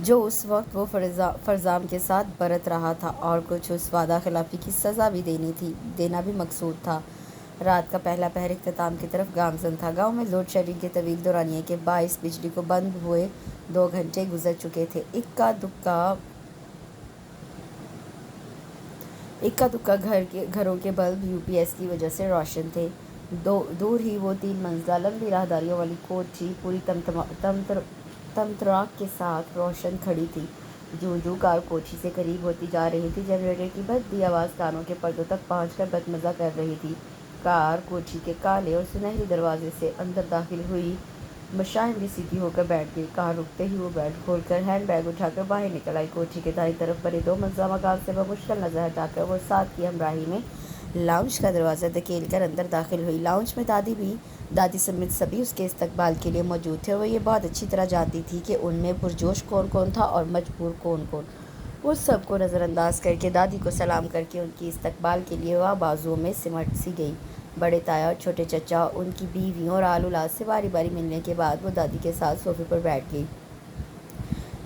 جو اس وقت وہ فرزام کے ساتھ برت رہا تھا، اور کچھ اس وعدہ خلافی کی سزا بھی دینا بھی مقصود تھا۔ رات کا پہلا پہر اختتام کی طرف گامزن تھا۔ گاؤں میں لوڈ شیڈنگ کے طویل دورانیے کے باعث بجلی کو بند ہوئے 2 گھنٹے گزر چکے تھے۔ اکا دکا گھروں کے بلب یو پی ایس کی وجہ سے روشن تھے۔ دور ہی وہ 3 منزلہ لمبی راہداریوں والی کوٹھی پوری تمطراق کے ساتھ روشن کھڑی تھی۔ جوں جوں کار کوٹھی سے قریب ہوتی جا رہی تھی، جنریٹر کی بھدی آواز کانوں کے پردوں تک پہنچ کر بدمزہ کر رہی تھی۔ کار کوٹھی کے کالے اور سنہری دروازے سے اندر داخل ہوئی۔ مشائم بھی سیدھی ہو کر بیٹھ گئی۔ کار رکتے ہی وہ بیلٹ کھول کر ہینڈ بیگ اٹھا کر باہر نکل آئی۔ کوٹھی کے دائیں طرف بنے 2 منزلہ مکان سے بمشکل نظر ہٹا کر وہ ساتھ کی ہمراہی میں لاؤنج کا دروازہ دھکیل کر اندر داخل ہوئی۔ لاؤنج میں دادی سمیت سبھی اس کے استقبال کے لیے موجود تھے، اور وہ یہ بہت اچھی طرح جانتی تھی کہ ان میں پرجوش کون کون تھا اور مجبور کون کون۔ وہ سب کو نظر انداز کر کے دادی کو سلام کر کے ان کی استقبال کے لیے وہ بازوؤں میں سمٹ سی گئی۔ بڑے تایا اور چھوٹے چچا، ان کی بیویوں اور آل اولاد سے باری باری ملنے کے بعد وہ دادی کے ساتھ صوفے پر بیٹھ گئی۔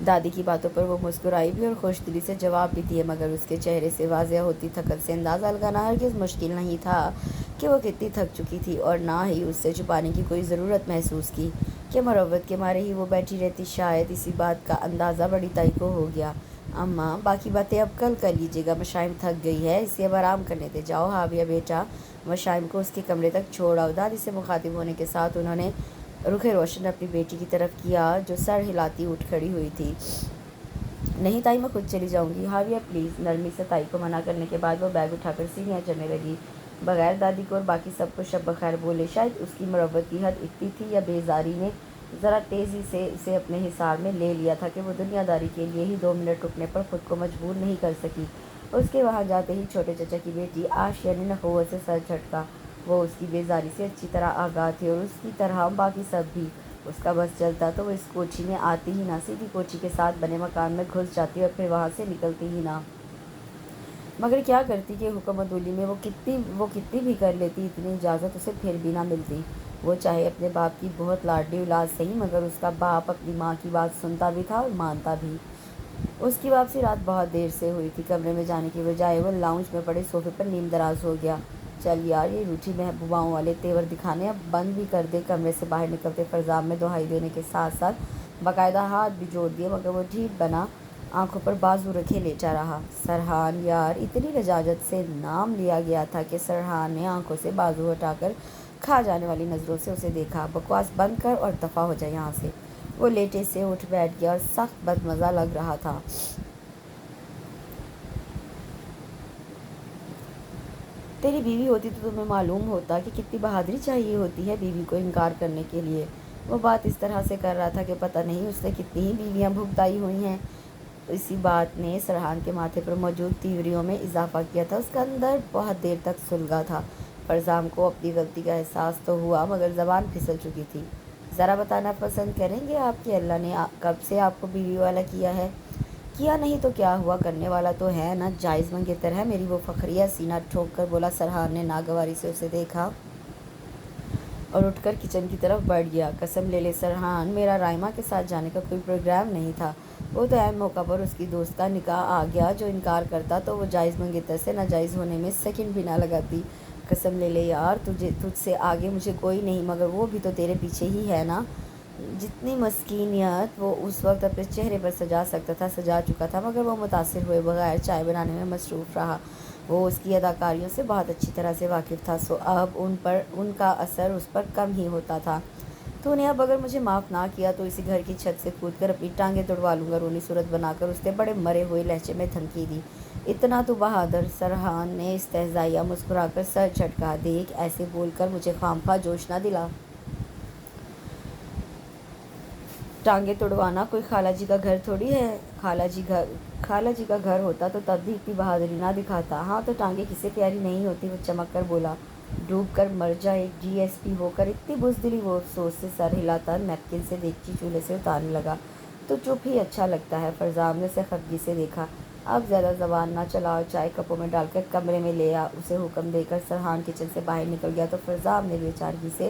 دادی کی باتوں پر وہ مسکرائی بھی اور خوش دلی سے جواب بھی دیے، مگر اس کے چہرے سے واضح ہوتی تھکن سے اندازہ لگانا ہرگز مشکل نہیں تھا کہ وہ کتنی تھک چکی تھی، اور نہ ہی اس سے چھپانے کی کوئی ضرورت محسوس کی کہ مروت کے مارے ہی وہ بیٹھی رہتی۔ شاید اسی بات کا اندازہ بڑی تائی کو ہو گیا۔ اماں، باقی باتیں اب کل کر لیجیے گا، مشائم تھک گئی ہے، اسے اب آرام کرنے دے۔ جاؤ حاویہ بیٹا، مشائم کو اس کے کمرے تک چھوڑ آؤ۔ دادی سے مخاطب ہونے کے ساتھ انہوں نے رخ روشن اپنی بیٹی کی طرف کیا، جو سر ہلاتی اٹھ کھڑی ہوئی تھی۔ نہیں تائی، میں خود چلی جاؤں گی۔ حاویہ پلیز۔ نرمی سے تائی کو منع کرنے کے بعد وہ بیگ اٹھا کر سیڑھیاں چڑھنے لگی، بغیر دادی کو اور باقی سب کو شب بخیر بولے۔ شاید اس کی مروت کی حد اتنی تھی یا بیزاری نے ذرا تیزی سے اسے اپنے حصار میں لے لیا تھا کہ وہ دنیا داری کے لیے ہی 2 منٹ رکنے پر خود کو مجبور نہیں کر سکی۔ اس کے وہاں جاتے ہی چھوٹے چچا کی بیٹی آشیا نے نخوت سے سر جھٹکا۔ وہ اس کی بیزاری سے اچھی طرح آگاہ تھی، اور اس کی طرح باقی سب بھی۔ اس کا بس چلتا تو وہ اس کوٹھی میں آتی ہی نہ، سیدھی کوٹھی کے ساتھ بنے مکان میں گھس جاتی اور پھر وہاں سے نکلتی ہی نہ۔ مگر کیا کرتی کہ حکم عدولی میں وہ کتنی بھی کر لیتی، اتنی اجازت اسے پھر بھی نہ ملتی۔ وہ چاہے اپنے باپ کی بہت لاڈلی اولاد صحیح، مگر اس کا باپ اپنی ماں کی بات سنتا بھی تھا اور مانتا بھی۔ اس کی واپسی رات بہت دیر سے ہوئی تھی۔ کمرے میں جانے کی بجائے وہ لاؤنج میں پڑے صوفے پر نیم دراز ہو گیا۔ چل یار، یہ روٹھی محبوباؤں والے تیور دکھانے اب بند بھی کر دے۔ کمرے سے باہر نکلتے فرزام میں دہائی دینے کے ساتھ ساتھ باقاعدہ ہاتھ بھی جوڑ دیے، مگر وہ ڈھیٹ بنا آنکھوں پر بازو رکھے لیٹا رہا۔ سرحان یار، اتنی لجاجت سے نام لیا گیا تھا کہ سرحان نے آنکھوں سے بازو ہٹا کر کھا جانے والی نظروں سے اسے دیکھا۔ بکواس بند کر اور دفع ہو جائے یہاں سے۔ وہ لیٹے سے اٹھ بیٹھ گیا اور سخت بدمزہ لگ رہا تھا۔ تیری بیوی ہوتی تو تمہیں معلوم ہوتا کہ کتنی بہادری چاہیے ہوتی ہے بیوی کو انکار کرنے کے لیے۔ وہ بات اس طرح سے کر رہا تھا کہ پتہ نہیں اس نے کتنی ہی بیویاں بھگتائی ہوئی ہیں۔ اسی بات نے سرحان کے ماتھے پر موجود تیوریوں میں اضافہ کیا تھا۔ اس کا اندر بہت دیر تک سلگا تھا۔ فرزام کو اپنی غلطی کا احساس تو ہوا، مگر زبان پھسل چکی تھی۔ ذرا بتانا پسند کریں گے آپ کہ اللہ نے کب سے آپ کو بیوی والا کیا ہے؟ کیا نہیں تو کیا ہوا، کرنے والا تو ہے نا، جائز منگیتر ہے میری وہ فخریہ۔ سینہ ٹھوک کر بولا۔ سرحان نے ناگواری سے اسے دیکھا اور اٹھ کر کچن کی طرف بڑھ گیا۔ قسم لے لے سرحان، میرا رائمہ کے ساتھ جانے کا کوئی پروگرام نہیں تھا۔ وہ تو عین موقع پر اس کی دوست کا نکاح آ گیا، جو انکار کرتا تو وہ جائز منگیتر سے ناجائز ہونے میں سیکنڈ بھی نہ لگاتی۔ قسم لے لے یار، تجھ سے آگے مجھے کوئی نہیں، مگر وہ بھی تو تیرے پیچھے ہی ہے نا۔ جتنی مسکینیت وہ اس وقت اپنے چہرے پر سجا سکتا تھا سجا چکا تھا، مگر وہ متاثر ہوئے بغیر چائے بنانے میں مصروف رہا۔ وہ اس کی اداکاریوں سے بہت اچھی طرح سے واقف تھا، سو اب ان کا اثر اس پر کم ہی ہوتا تھا۔ تو نے اب اگر مجھے معاف نہ کیا تو اسی گھر کی چھت سے کود کر اپنی ٹانگیں توڑوا لوں گا، رونی صورت بنا کر اس نے بڑے مرے ہوئے لہجے میں دھمکی دی۔ اتنا تو بہادر؟ سرحان نے استہزائیہ مسکرا کر سر جھٹکا۔ دیکھ، ایسے بول کر مجھے خواہ جوش نہ دلا۔ ٹانگیں توڑوانا کوئی خالہ جی کا گھر تھوڑی ہے۔ خالہ جی کا گھر ہوتا تو تب بھی اتنی بہادری نہ دکھاتا۔ ہاں تو ٹانگیں کسے پیاری نہیں ہوتی؟ وہ چمک کر بولا۔ ڈوب کر مر جا ایک ڈی ایس پی ہو کر۔ اتنی بزدلی؟ وہ افسوس سے سر ہلاتا نیپکن سے دیگچی چولہے سے اتارنے لگا۔ تو چپ ہی اچھا لگتا ہے۔ فرزام نے اسے خفگی سے دیکھا۔ اب زیادہ زبان نہ چلا اور چائے کپوں میں ڈال کر کمرے میں لے آ، اسے حکم دے کر سرحان کچن سے باہر نکل گیا تو فرزام نے بے چارگی سے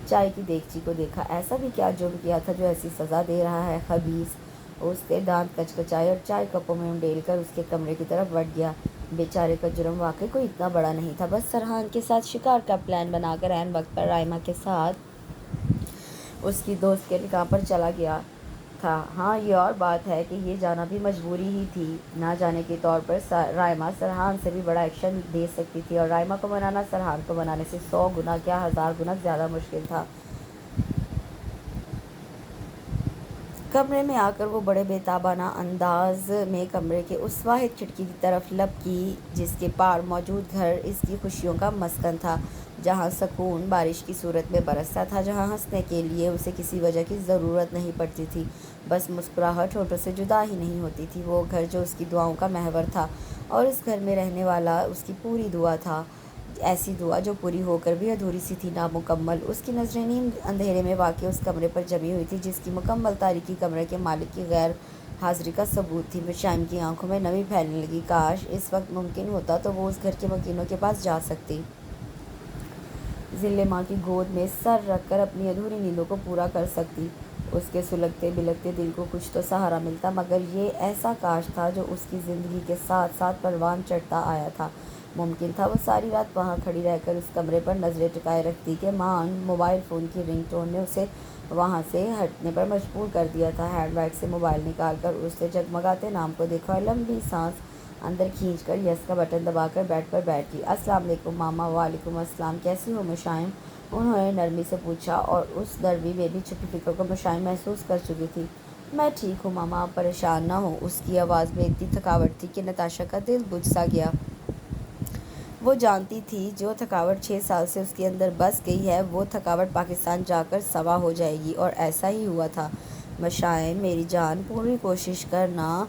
چائے کی دیگچی کو دیکھا۔ ایسا بھی کیا جرم کیا تھا جو ایسی سزا دے رہا ہے؟ خبیث! اس کے دانت کچکچائے اور چائے کپوں میں انڈیل کر اس کے کمرے کی طرف بڑھ گیا۔ بیچارے کا جرم واقعی کوئی اتنا بڑا نہیں تھا، بس سرحان کے ساتھ شکار کا پلان بنا کر عین وقت پر رائمہ کے ساتھ اس کی دوست کے نکاح پر چلا گیا تھا۔ ہاں، یہ اور بات ہے کہ یہ جانا بھی مجبوری ہی تھی۔ نہ جانے کے طور پر رائمہ سرحان سے بھی بڑا ایکشن دے سکتی تھی، اور رائمہ کو منانا سرحان کو منانے سے 100 گنا کیا 1000 گنا زیادہ مشکل تھا۔ کمرے میں آ کر وہ بڑے بےتابانہ انداز میں کمرے کے اس واحد کھڑکی کی طرف لپ کی جس کے پار موجود گھر اس کی خوشیوں کا مسکن تھا، جہاں سکون بارش کی صورت میں برستا تھا، جہاں ہنسنے کے لیے اسے کسی وجہ کی ضرورت نہیں پڑتی تھی، بس مسکراہٹ ہونٹوں سے جدا ہی نہیں ہوتی تھی۔ وہ گھر جو اس کی دعاؤں کا محور تھا، اور اس گھر میں رہنے والا اس کی پوری دعا تھا، ایسی دعا جو پوری ہو کر بھی ادھوری سی تھی، نامکمل۔ اس کی نظریں نیم اندھیرے میں واقع اس کمرے پر جمی ہوئی تھی جس کی مکمل تاریکی کمرے کے مالک کی غیر حاضری کا ثبوت تھی۔ مشائم کی آنکھوں میں نمی پھیلنے لگی۔ کاش اس وقت ممکن ہوتا تو وہ اس گھر کے مکینوں کے پاس جا سکتی، ذلِ ماں کی گود میں سر رکھ کر اپنی ادھوری نیندوں کو پورا کر سکتی۔ اس کے سلگتے بلکتے دل کو کچھ تو سہارا ملتا، مگر یہ ایسا کاش تھا جو اس کی زندگی کے ساتھ ساتھ پروان چڑھتا آیا تھا۔ ممکن تھا وہ ساری رات وہاں کھڑی رہ کر اس کمرے پر نظریں ٹکائے رکھتی کہ مان موبائل فون کی رنگ ٹون نے اسے وہاں سے ہٹنے پر مجبور کر دیا تھا۔ ہینڈ بیگ سے موبائل نکال کر اس نے جگمگاتے نام کو دیکھا اور لمبی سانس اندر کھینچ کر یس کا بٹن دبا کر بیڈ پر بیٹھ گئی۔ السلام علیکم ماما۔ وعلیکم السلام، کیسی ہو مشائم؟ انہوں نے نرمی سے پوچھا، اور اس نرمی میں بھی چھپی فکر کو مشائم محسوس کر چکی تھی۔ میں ٹھیک ہوں ماما، آپ پریشان نہ ہوں۔ اس کی آواز میں اتنی تھکاوٹ تھی کہ نتاشا کا دل بجھ سا گیا۔ وہ جانتی تھی جو تھکاوٹ 6 سال سے اس کے اندر بس گئی ہے، وہ تھکاوٹ پاکستان جا کر سوا ہو جائے گی، اور ایسا ہی ہوا تھا۔ مشائم میری جان، پوری کوشش کرنا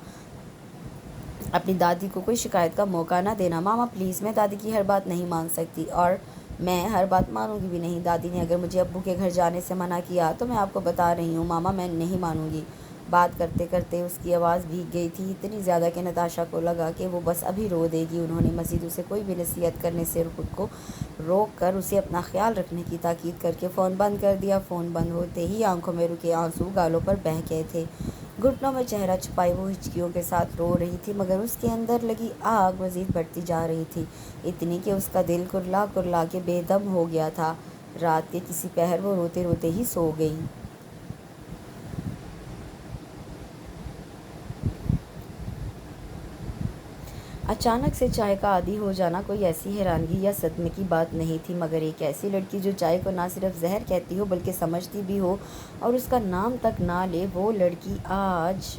اپنی دادی کو کوئی شکایت کا موقع نہ دینا۔ ماما پلیز، میں دادی کی ہر بات نہیں مان سکتی، اور میں ہر بات مانوں گی بھی نہیں۔ دادی نے اگر مجھے ابو کے گھر جانے سے منع کیا تو میں آپ کو بتا رہی ہوں ماما، میں نہیں مانوں گی۔ بات کرتے کرتے اس کی آواز بھیگ گئی تھی، اتنی زیادہ کہ نتاشا کو لگا کہ وہ بس ابھی رو دے گی۔ انہوں نے مزید اسے کوئی بھی نصیحت کرنے سے خود کو روک کر اسے اپنا خیال رکھنے کی تاکید کر کے فون بند کر دیا۔ فون بند ہوتے ہی آنکھوں میں رکے آنسو گالوں پر بہہ گئے تھے۔ گھٹنوں میں چہرہ چھپائے وہ ہچکیوں کے ساتھ رو رہی تھی، مگر اس کے اندر لگی آگ مزید بڑھتی جا رہی تھی، اتنی کہ اس کا دل کرلا کرلا کے بے دم ہو گیا تھا۔ رات کے کسی پہر وہ روتے روتے ہی سو گئی۔ اچانک سے چائے کا عادی ہو جانا کوئی ایسی حیرانگی یا صدمے کی بات نہیں تھی، مگر ایک ایسی لڑکی جو چائے کو نہ صرف زہر کہتی ہو بلکہ سمجھتی بھی ہو اور اس کا نام تک نہ لے، وہ لڑکی آج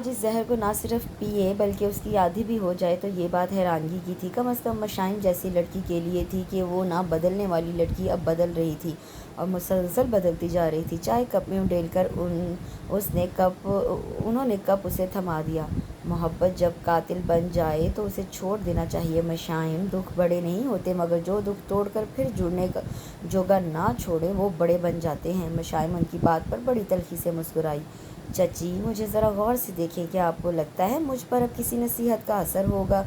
اس زہر کو نہ صرف پیے بلکہ اس کی عادی بھی ہو جائے تو یہ بات حیرانگی کی تھی، کم از کم مشائم جیسی لڑکی کے لیے تھی کہ وہ نہ بدلنے والی لڑکی اب بدل رہی تھی، اور مسلسل بدلتی جا رہی تھی۔ چائے کپ میں انڈیل کر انہوں نے کپ اسے تھما دیا۔ محبت جب قاتل بن جائے تو اسے چھوڑ دینا چاہیے مشائم، دکھ بڑے نہیں ہوتے، مگر جو دکھ توڑ کر پھر جڑنے جوگا نہ چھوڑے وہ بڑے بن جاتے ہیں۔ مشائم ان کی بات پر بڑی تلخی سے مسکرائی۔ چچی، مجھے ذرا غور سے دیکھیں، کیا آپ کو لگتا ہے مجھ پر اب کسی نصیحت کا اثر ہوگا؟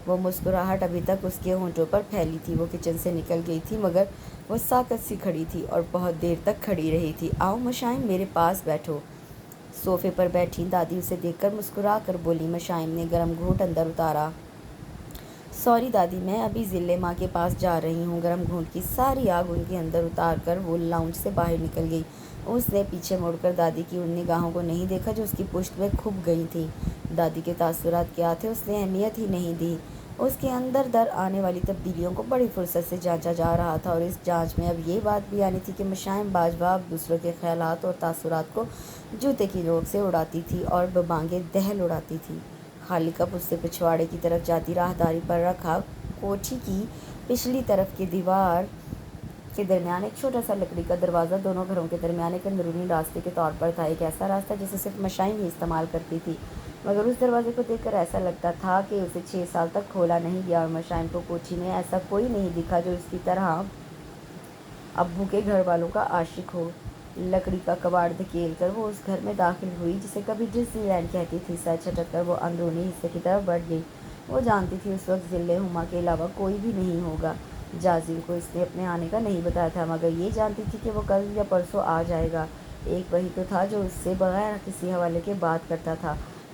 وہ مسکراہٹ ابھی تک اس کے ہونٹوں پر پھیلی تھی۔ وہ کچن سے نکل گئی تھی، مگر وہ ساکت سی کھڑی تھی اور بہت دیر تک کھڑی رہی تھی۔ آؤ مشائم، میرے پاس بیٹھو۔ صوفے پر بیٹھی دادی اسے دیکھ کر مسکرا کر بولی۔ مشائم نے گرم گھونٹ اندر اتارا۔ سوری دادی، میں ابھی ذلِ ماں کے پاس جا رہی ہوں۔ گرم گھونٹ کی ساری آگ ان کے اندر اتار کر وہ لاؤنج سے باہر نکل گئی۔ اس نے پیچھے مڑ کر دادی کی ان نگاہوں کو نہیں دیکھا جو اس کی پشت میں کھپ گئی تھیں۔ دادی کے تاثرات کیا تھے اس نے اہمیت ہی نہیں دی۔ اس کے اندر در آنے والی تبدیلیوں کو بڑی فرصت سے جانچا جا رہا تھا، اور اس جانچ میں اب یہ بات بھی آنی تھی کہ مشائم باجواب دوسروں کے خیالات اور تاثرات کو جوتے کی نوک سے اڑاتی تھی اور ببانگِ دہل اڑاتی تھی۔ خالی کپ اس سے پچھواڑے کی طرف جاتی راہداری پر رکھا۔ کوٹھی کی پچھلی طرف کی دیوار کے درمیان ایک چھوٹا سا لکڑی کا دروازہ دونوں گھروں کے درمیان ایک اندرونی راستے کے طور پر تھا، ایک ایسا راستہ جسے صرف مشائم ہی استعمال کرتی تھی، مگر اس دروازے کو دیکھ کر ایسا لگتا تھا کہ اسے 6 سال تک کھولا نہیں گیا، اور مشائم کو کوٹھی میں ایسا کوئی نہیں دکھا جو اس کی طرح ابو کے گھر والوں کا عاشق ہو۔ لکڑی کا کباڑ دھکیل کر وہ اس گھر میں داخل ہوئی جسے کبھی ڈزنی لینڈ کہتی تھی۔ سر جھٹک کر وہ اندرونی حصے کی طرف بڑھ گئی۔ وہ جانتی تھی اس وقت ذلِ ہما کے علاوہ کوئی بھی نہیں ہوگا۔ جازم کو اس نے اپنے آنے کا نہیں بتایا تھا، مگر یہ جانتی تھی کہ وہ کل یا پرسوں آ جائے گا۔ ایک وہی تو تھا جو اس سے بغیر کسی حوالے کے بات کرتا تھا،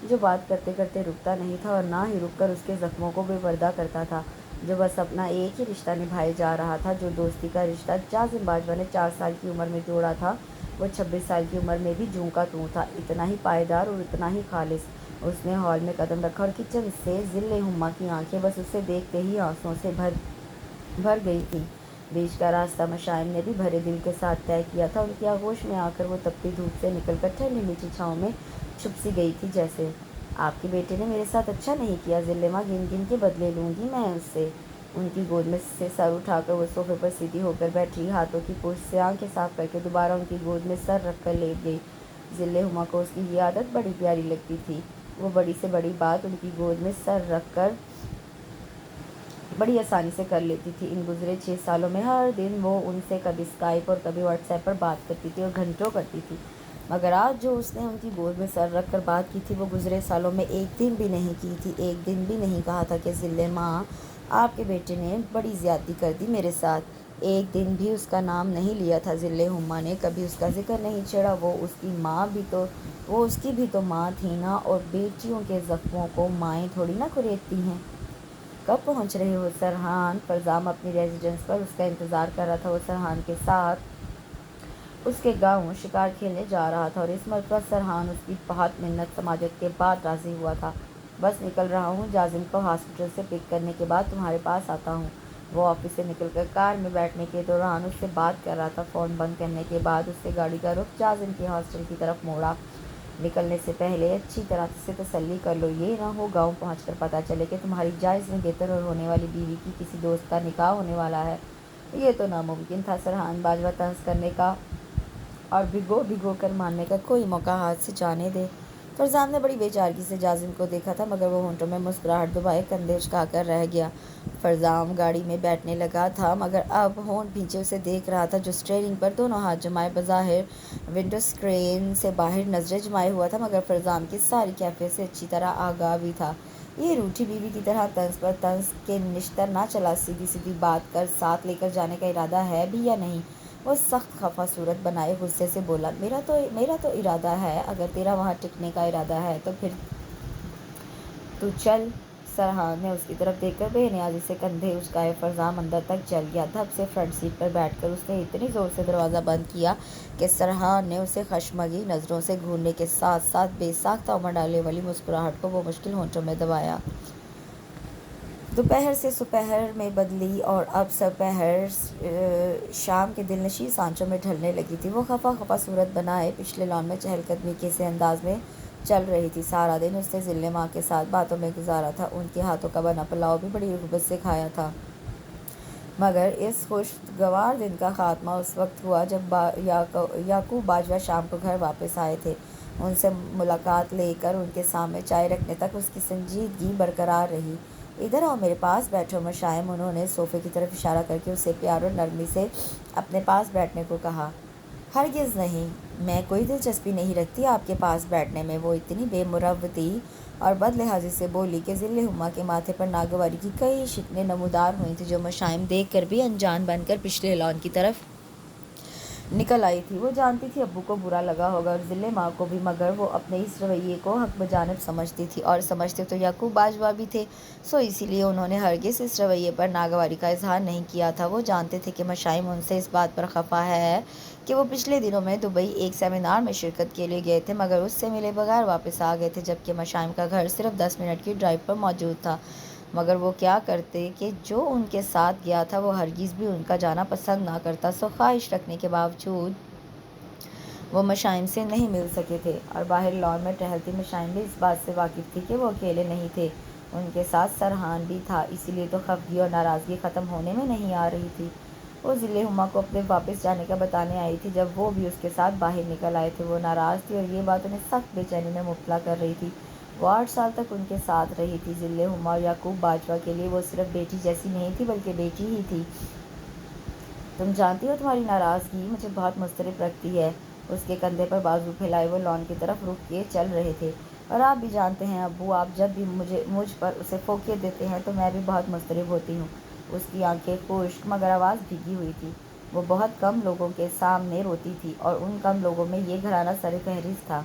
جو بات کرتے کرتے رکتا نہیں تھا اور نہ ہی رک کر اس کے زخموں کو بے پردہ کرتا تھا، جو بس اپنا ایک ہی رشتہ نبھائے جا رہا تھا، جو دوستی کا رشتہ جازم باجوہ نے 4 سال کی عمر میں جوڑا تھا، وہ 26 سال کی عمر میں بھی جوں کا توں تھا، اتنا ہی پائیدار اور اتنا ہی خالص۔ اس نے ہال میں قدم رکھا اور کچن سے ذل ہما کی آنکھیں بس اسے دیکھتے ہی آنسوؤں سے بھر گئی تھیں۔ بیچ کا راستہ مشائم نے بھی بھرے دل کے ساتھ طے کیا تھا، ان کی آغوش میں آ کر وہ تپتی دھوپ سے نکل کر ٹھنڈی میٹھی چھاؤں میں چھپ سی گئی تھی جیسے۔ آپ کے بیٹے نے میرے ساتھ اچھا نہیں کیا، ذلِ ماں گن گن کے بدلے لوں گی میں اس سے۔ ان کی گود میں سے سر اٹھا کر وہ صوفے پر سیدھی ہو کر بیٹھی، ہاتھوں کی پشت سے آنکھیں صاف کر کے دوبارہ ان کی گود میں سر رکھ کر لیٹ گئی۔ ذل ہما کو اس کی یہ عادت بڑی پیاری لگتی تھی، وہ بڑی سے بڑی بات ان کی گود میں سر رکھ کر بڑی آسانی سے کر لیتی تھی۔ ان گزرے 6 سالوں میں ہر دن وہ ان سے کبھی اسکائپ اور کبھی واٹس ایپ پر بات کرتی تھی اور گھنٹوں کرتی تھی، مگر آج جو اس نے ان کی گود میں سر رکھ کر بات کی تھی وہ گزرے سالوں میں ایک دن بھی نہیں کی تھی۔ ایک دن بھی نہیں کہا تھا کہ ذل-ماں آپ کے بیٹے نے بڑی زیادتی کر دی میرے ساتھ۔ ایک دن بھی اس کا نام نہیں لیا تھا ذل-ہما نے، کبھی اس کا ذکر نہیں چھیڑا۔ وہ اس کی بھی تو ماں تھی نا، اور بیٹیوں کے زخموں کو مائیں تھوڑی نہ کریدتی ہیں۔ کب پہنچ رہے ہو سرحان؟ فرزام اپنی ریزیڈنس پر اس کا انتظار کر رہا تھا۔ وہ سرحان کے ساتھ اس کے گاؤں شکار کھیلنے جا رہا تھا اور اس مرتبہ سرحان اس کی بہت منت سماجت کے بعد راضی ہوا تھا۔ بس نکل رہا ہوں، جازم کو ہاسپٹل سے پک کرنے کے بعد تمہارے پاس آتا ہوں۔ وہ آفس سے نکل کر کار میں بیٹھنے کے دوران اس سے بات کر رہا تھا۔ فون بند کرنے کے بعد اس نے گاڑی کا رخ جازم کے ہاسٹل کی طرف موڑا۔ نکلنے سے پہلے اچھی طرح سے تسلی کر لو، یہ نہ ہو گاؤں پہنچ کر پتہ چلے کہ تمہاری جائز منگیتر اور ہونے والی بیوی کی کسی دوست کا نکاح ہونے والا ہے۔ یہ تو ناممکن تھا سرحان باجوہ طنز کرنے کا اور بھگو بھگو کر ماننے کا کوئی موقع ہاتھ سے جانے دے۔ فرزام نے بڑی بے چارگی سے جازم کو دیکھا تھا، مگر وہ ہونٹوں میں مسکراہٹ دبائے کندھے اچکا کر رہ گیا۔ فرزام گاڑی میں بیٹھنے لگا تھا، مگر اب ہونٹ بھینچے اسے دیکھ رہا تھا، جو اسٹیئرنگ پر دونوں ہاتھ جمائے بظاہر ونڈو اسکرین سے باہر نظریں جمائے ہوا تھا، مگر فرزام کی ساری کیفیت سے اچھی طرح آگاہ بھی تھا۔ یہ روٹھی بیوی کی طرح طنز پر طنز کے نشتر نہ چلا، سیدھی سیدھی بات کر، ساتھ لے کر جانے کا ارادہ ہے بھی یا نہیں؟ وہ سخت خفا صورت بنائے غصے سے بولا، میرا تو ارادہ ہے، اگر تیرا وہاں ٹکنے کا ارادہ ہے تو پھر تو چل۔ سرحان نے اس کی طرف دیکھ کر بے نیازی سے کندھے اچکائے۔ فرزام اندر تک چل گیا۔ دھپ سے فرنٹ سیٹ پر بیٹھ کر اس نے اتنی زور سے دروازہ بند کیا کہ سرحان نے اسے خشمگی نظروں سے گھورنے کے ساتھ ساتھ بے ساختہ امڑ ڈالنے والی مسکراہٹ کو بمشکل ہونٹوں میں دبایا۔ دوپہر سے سپہر میں بدلی اور اب سپہر شام کے دلنشیں سانچوں میں ڈھلنے لگی تھی۔ وہ خفا خفا صورت بنائے پچھلے لان میں چہل قدمی کے سے انداز میں چل رہی تھی۔ سارا دن اس نے ذل-ماں کے ساتھ باتوں میں گزارا تھا، ان کے ہاتھوں کا بنا پلاؤ بھی بڑی رغبت سے کھایا تھا، مگر اس خوشگوار دن کا خاتمہ اس وقت ہوا جب یعقوب باجوہ شام کو گھر واپس آئے تھے۔ ان سے ملاقات لے کر ان کے سامنے چائے رکھنے تک اس کی سنجیدگی برقرار رہی۔ ادھر آؤ، میرے پاس بیٹھو مشائم، انہوں نے صوفے کی طرف اشارہ کر کے اسے پیار اور نرمی سے اپنے پاس بیٹھنے کو کہا۔ ہرگز نہیں، میں کوئی دلچسپی نہیں رکھتی آپ کے پاس بیٹھنے میں، وہ اتنی بے مروتی اور بد لحاظی سے بولی کہ ذل-ہما کے ماتھے پر ناگواری کی کئی شکنیں نمودار ہوئی تھیں، جو مشائم دیکھ کر بھی انجان بن کر پچھلے لان کی طرف نکل آئی تھی۔ وہ جانتی تھی ابو کو برا لگا ہوگا اور ذل-ماں کو بھی، مگر وہ اپنے اس رویے کو حق بجانب سمجھتی تھی، اور سمجھتے تو یعقوب باجوہ بھی تھے، سو اسی لیے انہوں نے ہرگز اس رویے پر ناگواری کا اظہار نہیں کیا تھا۔ وہ جانتے تھے کہ مشائم ان سے اس بات پر خفا ہے کہ وہ پچھلے دنوں میں دبئی ایک سیمینار میں شرکت کے لیے گئے تھے، مگر اس سے ملے بغیر واپس آ گئے تھے، جبکہ مشائم کا گھر صرف 10 منٹ کی ڈرائیو پر موجود تھا۔ مگر وہ کیا کرتے کہ جو ان کے ساتھ گیا تھا وہ ہرگز بھی ان کا جانا پسند نہ کرتا، سو خواہش رکھنے کے باوجود وہ مشائم سے نہیں مل سکے تھے، اور باہر لان میں ٹہلتی مشائم بھی اس بات سے واقف تھی کہ وہ اکیلے نہیں تھے، ان کے ساتھ سرحان بھی تھا، اسی لیے تو خفگی اور ناراضگی ختم ہونے میں نہیں آ رہی تھی۔ وہ ذل-ہما کو اپنے واپس جانے کا بتانے آئی تھی جب وہ بھی اس کے ساتھ باہر نکل آئے تھے۔ وہ ناراض تھی اور یہ بات انہیں سخت بے چینی میں مبتلا کر رہی تھی۔ وہ 8 سال تک ان کے ساتھ رہی تھی۔ ذل-ہما اور یعقوب باجوہ کے لیے وہ صرف بیٹی جیسی نہیں تھی بلکہ بیٹی ہی تھی۔ تم جانتی ہو تمہاری ناراضگی مجھے بہت مضطرب رکھتی ہے۔ اس کے کندھے پر بازو پھیلائے وہ لان کی طرف رخ کیے چل رہے تھے۔ اور آپ بھی جانتے ہیں ابو، آپ جب بھی مجھ پر اسے پھونکے دیتے ہیں تو میں بھی بہت مضطرب ہوتی ہوں۔ اس کی آنکھیں خشک مگر آواز بھیگی ہوئی تھی۔ وہ بہت کم لوگوں کے سامنے روتی تھی اور ان کم لوگوں میں یہ گھرانہ سر فہرست تھا۔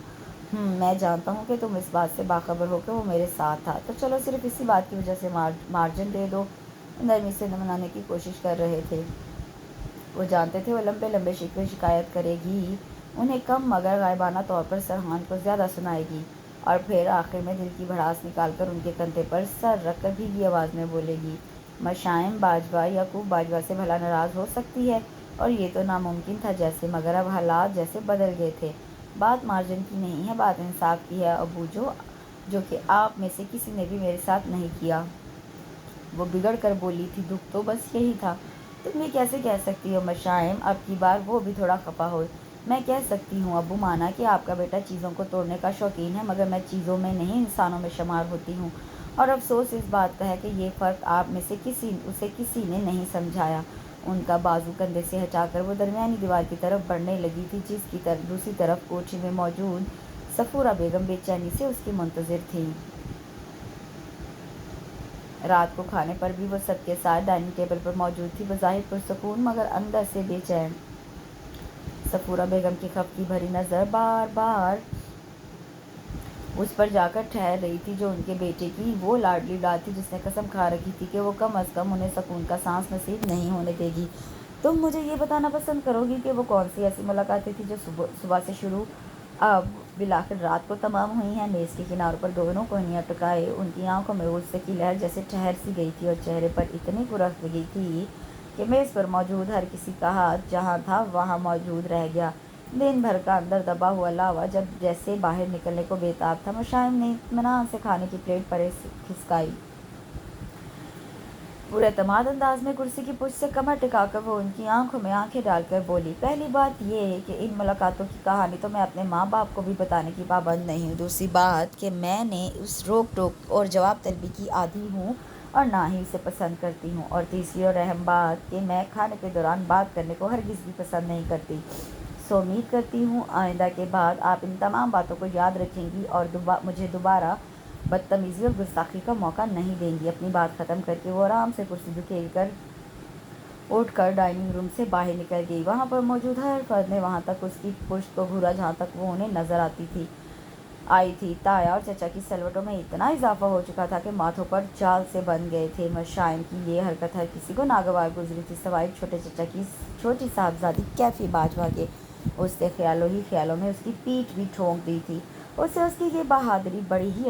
میں جانتا ہوں کہ تم اس بات سے باخبر ہو کہ وہ میرے ساتھ تھا، تو چلو صرف اسی بات کی وجہ سے مارجن دے دو۔ نرمی سے منانے کی کوشش کر رہے تھے۔ وہ جانتے تھے وہ لمبے لمبے شکوے شکایت کرے گی، انہیں کم مگر غائبانہ طور پر سرحان کو زیادہ سنائے گی، اور پھر آخر میں دل کی بھڑاس نکال کر ان کے کندھے پر سر رکھ کر بھیگی آواز میں بولے گی، مشائم باجوہ یعقوب باجوہ سے بھلا ناراض ہو سکتی ہے؟ اور یہ تو ناممکن تھا جیسے، مگر اب حالات جیسے بدل گئے تھے۔ بات مارجن کی نہیں ہے، بات انصاف کی ہے ابو، جو کہ آپ میں سے کسی نے بھی میرے ساتھ نہیں کیا۔ وہ بگڑ کر بولی تھی، دکھ تو بس یہی تھا۔ تم یہ کیسے کہہ سکتی ہو مشائم؟ اب کی بار وہ بھی تھوڑا خفا ہوئے۔ میں کہہ سکتی ہوں ابو، مانا کہ آپ کا بیٹا چیزوں کو توڑنے کا شوقین ہے، مگر میں چیزوں میں نہیں انسانوں میں شمار ہوتی ہوں، اور افسوس اس بات کا ہے کہ یہ فرق آپ میں سے اسے کسی نے نہیں سمجھایا۔ ان کا بازو کندھے سے ہٹا کر وہ درمیانی دیوار کی طرف بڑھنے لگی تھی، جس کی دوسری طرف کوٹھی میں موجود صفورہ بیگم بے چینی سے اس کی منتظر تھیں۔ رات کو کھانے پر بھی وہ سب کے ساتھ ڈائننگ ٹیبل پر موجود تھی، بظاہر پرسکون مگر اندر سے بے چین۔ صفورہ بیگم کی خفگی بھری نظر بار بار اس پر جا کر ٹھہر رہی تھی جو ان کے بیٹے کی وہ لاڈلی اولاد تھی جس نے قسم کھا رکھی تھی کہ وہ کم از کم انہیں سکون کا سانس نصیب نہیں ہونے دے گی۔ تم مجھے یہ بتانا پسند کرو گی کہ وہ کون سی ایسی ملاقاتیں تھیں جو صبح سے شروع اب بالآخر رات کو تمام ہوئی ہیں؟ میز کے کناروں پر دونوں کوہنیاں ٹکائے ان کی آنکھوں میں غصے کی لہر جیسے ٹھہر سی گئی تھی، اور چہرے پر اتنی پرختگی تھی کہ میز پر موجود ہر کسی کا ہاتھ جہاں تھا وہاں موجود رہ گیا۔ دن بھر کا اندر دبا ہوا لاوا جب جیسے باہر نکلنے کو بے تاب تھا۔ مشائم نے اطمینان سے کھانے کی پلیٹ پرے کھسکائی۔ پراعتماد انداز میں کرسی کی پشت سے کمر ٹکا کر وہ ان کی آنکھوں میں آنکھیں ڈال کر بولی، پہلی بات یہ ہے کہ ان ملاقاتوں کی کہانی تو میں اپنے ماں باپ کو بھی بتانے کی پابند نہیں ہوں۔ دوسری بات کہ میں نے اس روک ٹوک اور جواب طلبی کی عادی ہوں اور نہ ہی اسے پسند کرتی ہوں۔ اور تیسری اور اہم بات کہ میں کھانے کے دوران بات کرنے کو ہرگز بھی پسند نہیں کرتی۔ سو امید کرتی ہوں آئندہ کے بعد آپ ان تمام باتوں کو یاد رکھیں گی اور مجھے دوبارہ بدتمیزی اور گستاخی کا موقع نہیں دیں گی۔ اپنی بات ختم کر کے وہ آرام سے کرسی دھکیل کر اٹھ کر ڈائننگ روم سے باہر نکل گئی۔ وہاں پر موجود ہر فرد نے وہاں تک اس کی پشت کو گھورا جہاں تک وہ انہیں نظر آئی تھی۔ تایا اور چچا کی سلوٹوں میں اتنا اضافہ ہو چکا تھا کہ ماتھوں پر جال سے بن گئے تھے۔ مشائم کی یہ حرکت ہر کسی کو ناگوار گزری تھی، سوائے چھوٹے چچا کی چھوٹی صاحبزادی کیفی باجوہ کے۔ اس نے خیالوں ہی خیالوں میں اس کی پیٹھ بھی ٹھونک دی تھی۔ اسے اس کی یہ بہادری بڑی ہی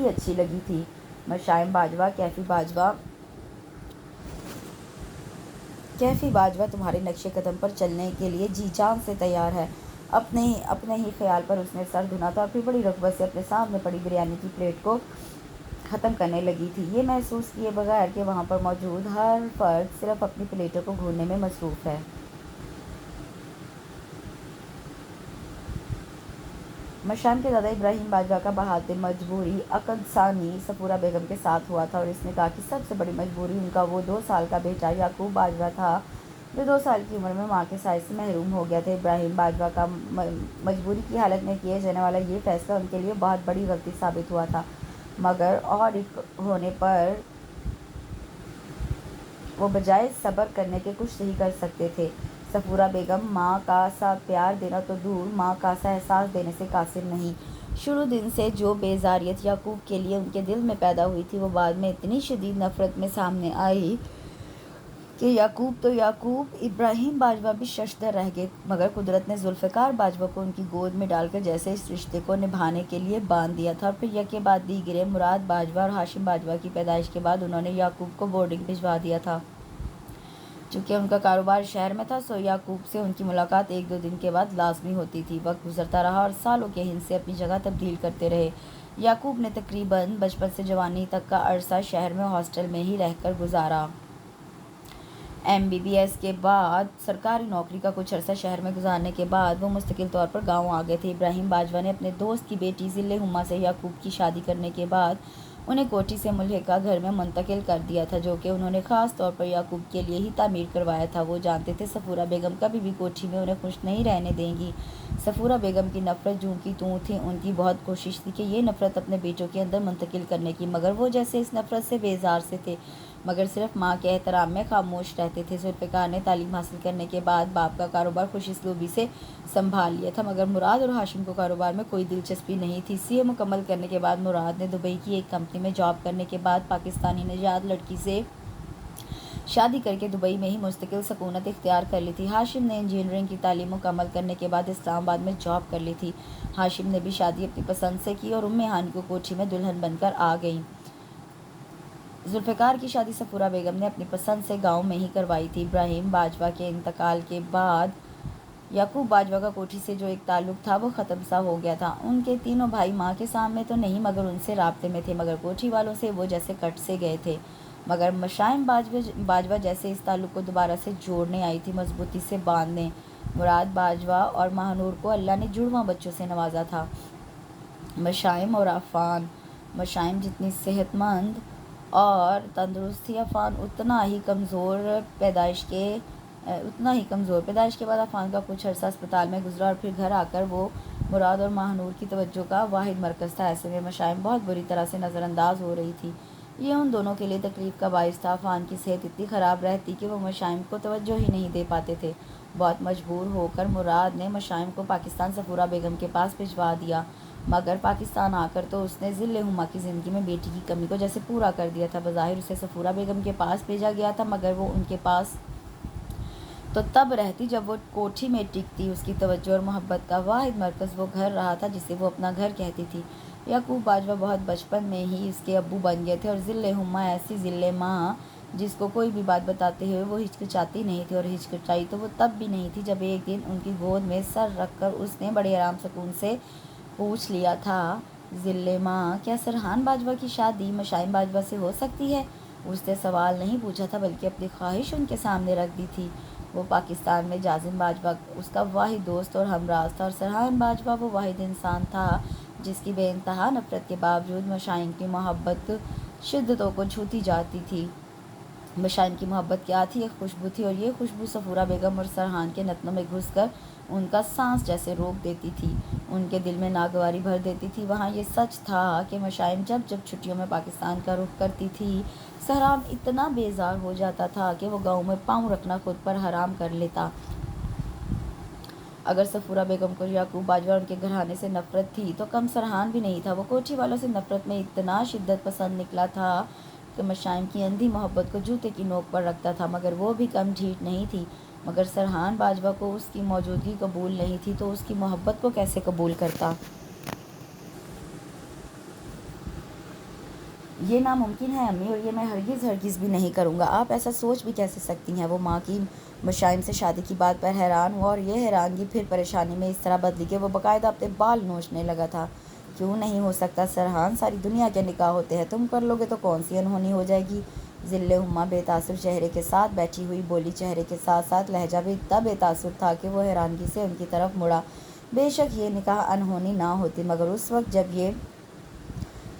اچھی لگی تھی۔ مشائم باجوہ، کیفی باجوہ تمہارے نقش قدم پر چلنے کے لیے جی جان سے تیار ہے۔ اپنے ہی خیال پر اس نے سر دھنا تھا اور پھر بڑی رغبت سے اپنے سامنے پڑی بریانی کی پلیٹ کو ختم کرنے لگی تھی، یہ محسوس کیے بغیر کہ وہاں پر موجود ہر فرد صرف اپنی پلیٹوں کو گھورنے میں مصروف ہے۔ مشائم کے دادا ابراہیم باجوہ کا بہادر مجبوری عقد ثانی صفورہ بیگم کے ساتھ ہوا تھا، اور اس نے کہا کہ سب سے بڑی مجبوری ان کا وہ 2 سال کا بیٹا یعقوب باجوہ تھا جو 2 سال کی عمر میں ماں کے سائے سے محروم ہو گیا تھا۔ ابراہیم باجوہ کا مجبوری کی حالت میں کیے جانے والا یہ فیصلہ ان کے لیے بہت بڑی غلطی ثابت ہوا تھا، مگر اور ایک ہونے پر وہ بجائے صبر کرنے کے کچھ نہیں کر سکتے تھے۔ صفورہ بیگم ماں کا سا پیار دینا تو دور، ماں کا سا احساس دینے سے قاصر نہیں۔ شروع دن سے جو بیزاریت یعقوب کے لیے ان کے دل میں پیدا ہوئی تھی وہ بعد میں اتنی شدید نفرت میں سامنے آئی کہ یعقوب تو یعقوب، ابراہیم باجوہ بھی ششدر رہ گئے، مگر قدرت نے ذوالفقار باجوہ کو ان کی گود میں ڈال کر جیسے اس رشتے کو نبھانے کے لیے باندھ دیا تھا، اور پھر یکے بعد دیگرے مراد باجوہ اور ہاشم باجوہ کی پیدائش کے بعد انہوں نے یعقوب کو بورڈنگ بھجوا دیا تھا۔ چونکہ ان کا کاروبار شہر میں تھا، سو یعقوب سے ان کی ملاقات 1-2 دن کے بعد لازمی ہوتی تھی۔ وقت گزرتا رہا اور سالوں کے ہند سے اپنی جگہ تبدیل کرتے رہے۔ یعقوب نے تقریباً بچپن سے جوانی تک کا عرصہ شہر میں ہاسٹل میں ہی رہ کر گزارا۔ MBBS کے بعد سرکاری نوکری کا کچھ عرصہ شہر میں گزارنے کے بعد وہ مستقل طور پر گاؤں آ گئے تھے۔ ابراہیم باجوہ نے اپنے دوست کی بیٹی ذل ہما سے یعقوب کی شادی کرنے کے بعد انہیں کوٹھی سے ملحقہ گھر میں منتقل کر دیا تھا، جو کہ انہوں نے خاص طور پر یعقوب کے لیے ہی تعمیر کروایا تھا۔ وہ جانتے تھے صفورہ بیگم کبھی بھی کوٹھی میں انہیں خوش نہیں رہنے دیں گی، صفورہ بیگم کی نفرت جوں کی توں تھی۔ ان کی بہت کوشش تھی کہ یہ نفرت اپنے بیٹوں کے اندر منتقل کرنے کی، مگر وہ جیسے اس نفرت سے بیزار سے تھے، مگر صرف ماں کے احترام میں خاموش رہتے تھے۔ ذوالفقار نے تعلیم حاصل کرنے کے بعد باپ کا کاروبار خوش اسلوبی سے سنبھال لیا تھا، مگر مراد اور ہاشم کو کاروبار میں کوئی دلچسپی نہیں تھی۔ سی اے مکمل کرنے کے بعد مراد نے دبئی کی ایک کمپنی میں جاب کرنے کے بعد پاکستانی نژاد لڑکی سے شادی کر کے دبئی میں ہی مستقل سکونت اختیار کر لی تھی۔ ہاشم نے انجینئرنگ کی تعلیم مکمل کرنے کے بعد اسلام آباد میں جاب کر لی تھی۔ ہاشم نے بھی شادی اپنی پسند سے کی اور ام ہانی کو کوٹھی میں دلہن بن کر آ گئیں۔ ذوالفقار کی شادی صفورہ بیگم نے اپنی پسند سے گاؤں میں ہی کروائی تھی۔ ابراہیم باجوہ کے انتقال کے بعد یعقوب باجوہ کا کوٹھی سے جو ایک تعلق تھا وہ ختم سا ہو گیا تھا۔ ان کے تینوں بھائی ماں کے سامنے تو نہیں مگر ان سے رابطے میں تھے، مگر کوٹھی والوں سے وہ جیسے کٹ سے گئے تھے۔ مگر مشائم باجوہ جیسے اس تعلق کو دوبارہ سے جوڑنے آئی تھی، مضبوطی سے باندھنے۔ مراد باجوہ اور ماہنور کو اللہ نے جڑواں بچوں سے نوازا تھا، مشائم اور عفان۔ مشائم جتنی صحت مند اور تندرست تھی، عفان اتنا ہی کمزور۔ پیدائش کے بعد عفان کا کچھ عرصہ اسپتال میں گزرا اور پھر گھر آ کر وہ مراد اور ماہنور کی توجہ کا واحد مرکز تھا۔ ایسے میں مشائم بہت بری طرح سے نظر انداز ہو رہی تھی۔ یہ ان دونوں کے لیے تکلیف کا باعث تھا۔ عفان کی صحت اتنی خراب رہتی کہ وہ مشائم کو توجہ ہی نہیں دے پاتے تھے۔ بہت مجبور ہو کر مراد نے مشائم کو پاکستان صفورہ بیگم کے پاس بھجوا دیا، مگر پاکستان آ کر تو اس نے ذل ہما کی زندگی میں بیٹی کی کمی کو جیسے پورا کر دیا تھا۔ بظاہر اسے صفورہ بیگم کے پاس بھیجا گیا تھا، مگر وہ ان کے پاس تو تب رہتی جب وہ کوٹھی میں ٹکتی۔ اس کی توجہ اور محبت کا واحد مرکز وہ گھر رہا تھا جسے وہ اپنا گھر کہتی تھی۔ یعقوب باجوہ بہت بچپن میں ہی اس کے ابو بن گئے تھے، اور ذل ہما ایسی ذل ماں جس کو کوئی بھی بات بتاتے ہوئے وہ ہچکچاتی نہیں تھی، اور ہچکچائی تو وہ تب بھی نہیں تھی جب ایک دن ان کی گود میں سر رکھ کر اس نے بڑے آرام سکون سے پوچھ لیا تھا، ذل ماں کیا سرحان باجوہ کی شادی مشائم باجوہ سے ہو سکتی ہے؟ اس نے سوال نہیں پوچھا تھا بلکہ اپنی خواہش ان کے سامنے رکھ دی تھی۔ وہ پاکستان میں جازم باجوہ اس کا واحد دوست اور ہمراز تھا، اور سرحان باجوہ وہ واحد انسان تھا جس کی بے انتہا نفرت کے باوجود مشائم کی محبت شدتوں کو چھوتی جاتی تھی۔ مشائم کی محبت کیا تھی؟ ایک خوشبو تھی، اور یہ خوشبو صفورہ بیگم اور سرحان کے نتنوں میں گھس کر ان کا سانس جیسے روک دیتی تھی، ان کے دل میں ناگواری بھر دیتی تھی۔ وہاں یہ سچ تھا کہ مشائم جب جب چھٹیوں میں پاکستان کا رخ کرتی تھی، سرحان اتنا بیزار ہو جاتا تھا کہ وہ گاؤں میں پاؤں رکھنا خود پر حرام کر لیتا۔ اگر صفورہ بیگم کو یعقوب باجوہ اور ان کے گھرانے سے نفرت تھی تو کم سرحان بھی نہیں تھا۔ وہ کوٹھی والوں سے نفرت میں اتنا شدت پسند نکلا تھا کہ مشائم کی اندھی محبت کو جوتے کی نوک پر رکھتا تھا، مگر وہ بھی کم ڈھیٹ نہیں تھی۔ مگر سرحان باجوہ کو اس کی موجودگی قبول نہیں تھی تو اس کی محبت کو کیسے قبول کرتا؟ یہ ناممکن ہے امی، اور یہ میں ہرگز بھی نہیں کروں گا۔ آپ ایسا سوچ بھی کیسے سکتی ہیں؟ وہ ماں کی مشائم سے شادی کی بات پر حیران ہوا، اور یہ حیرانگی پھر پریشانی میں اس طرح بدلی کہ وہ باقاعدہ اپنے بال نوچنے لگا تھا۔ کیوں نہیں ہو سکتا سرحان؟ ساری دنیا کے نکاح ہوتے ہیں، تم کر لو گے تو کون سی انہونی ہو جائے گی؟ ذل ہما بے تاثر چہرے کے ساتھ بیٹھی ہوئی بولی، چہرے کے ساتھ ساتھ لہجہ بھی اتنا بے تاثر تھا کہ وہ حیرانگی سے ان کی طرف مڑا۔ بے شک یہ نکاح انہونی نہ ہوتی، مگر اس وقت جب یہ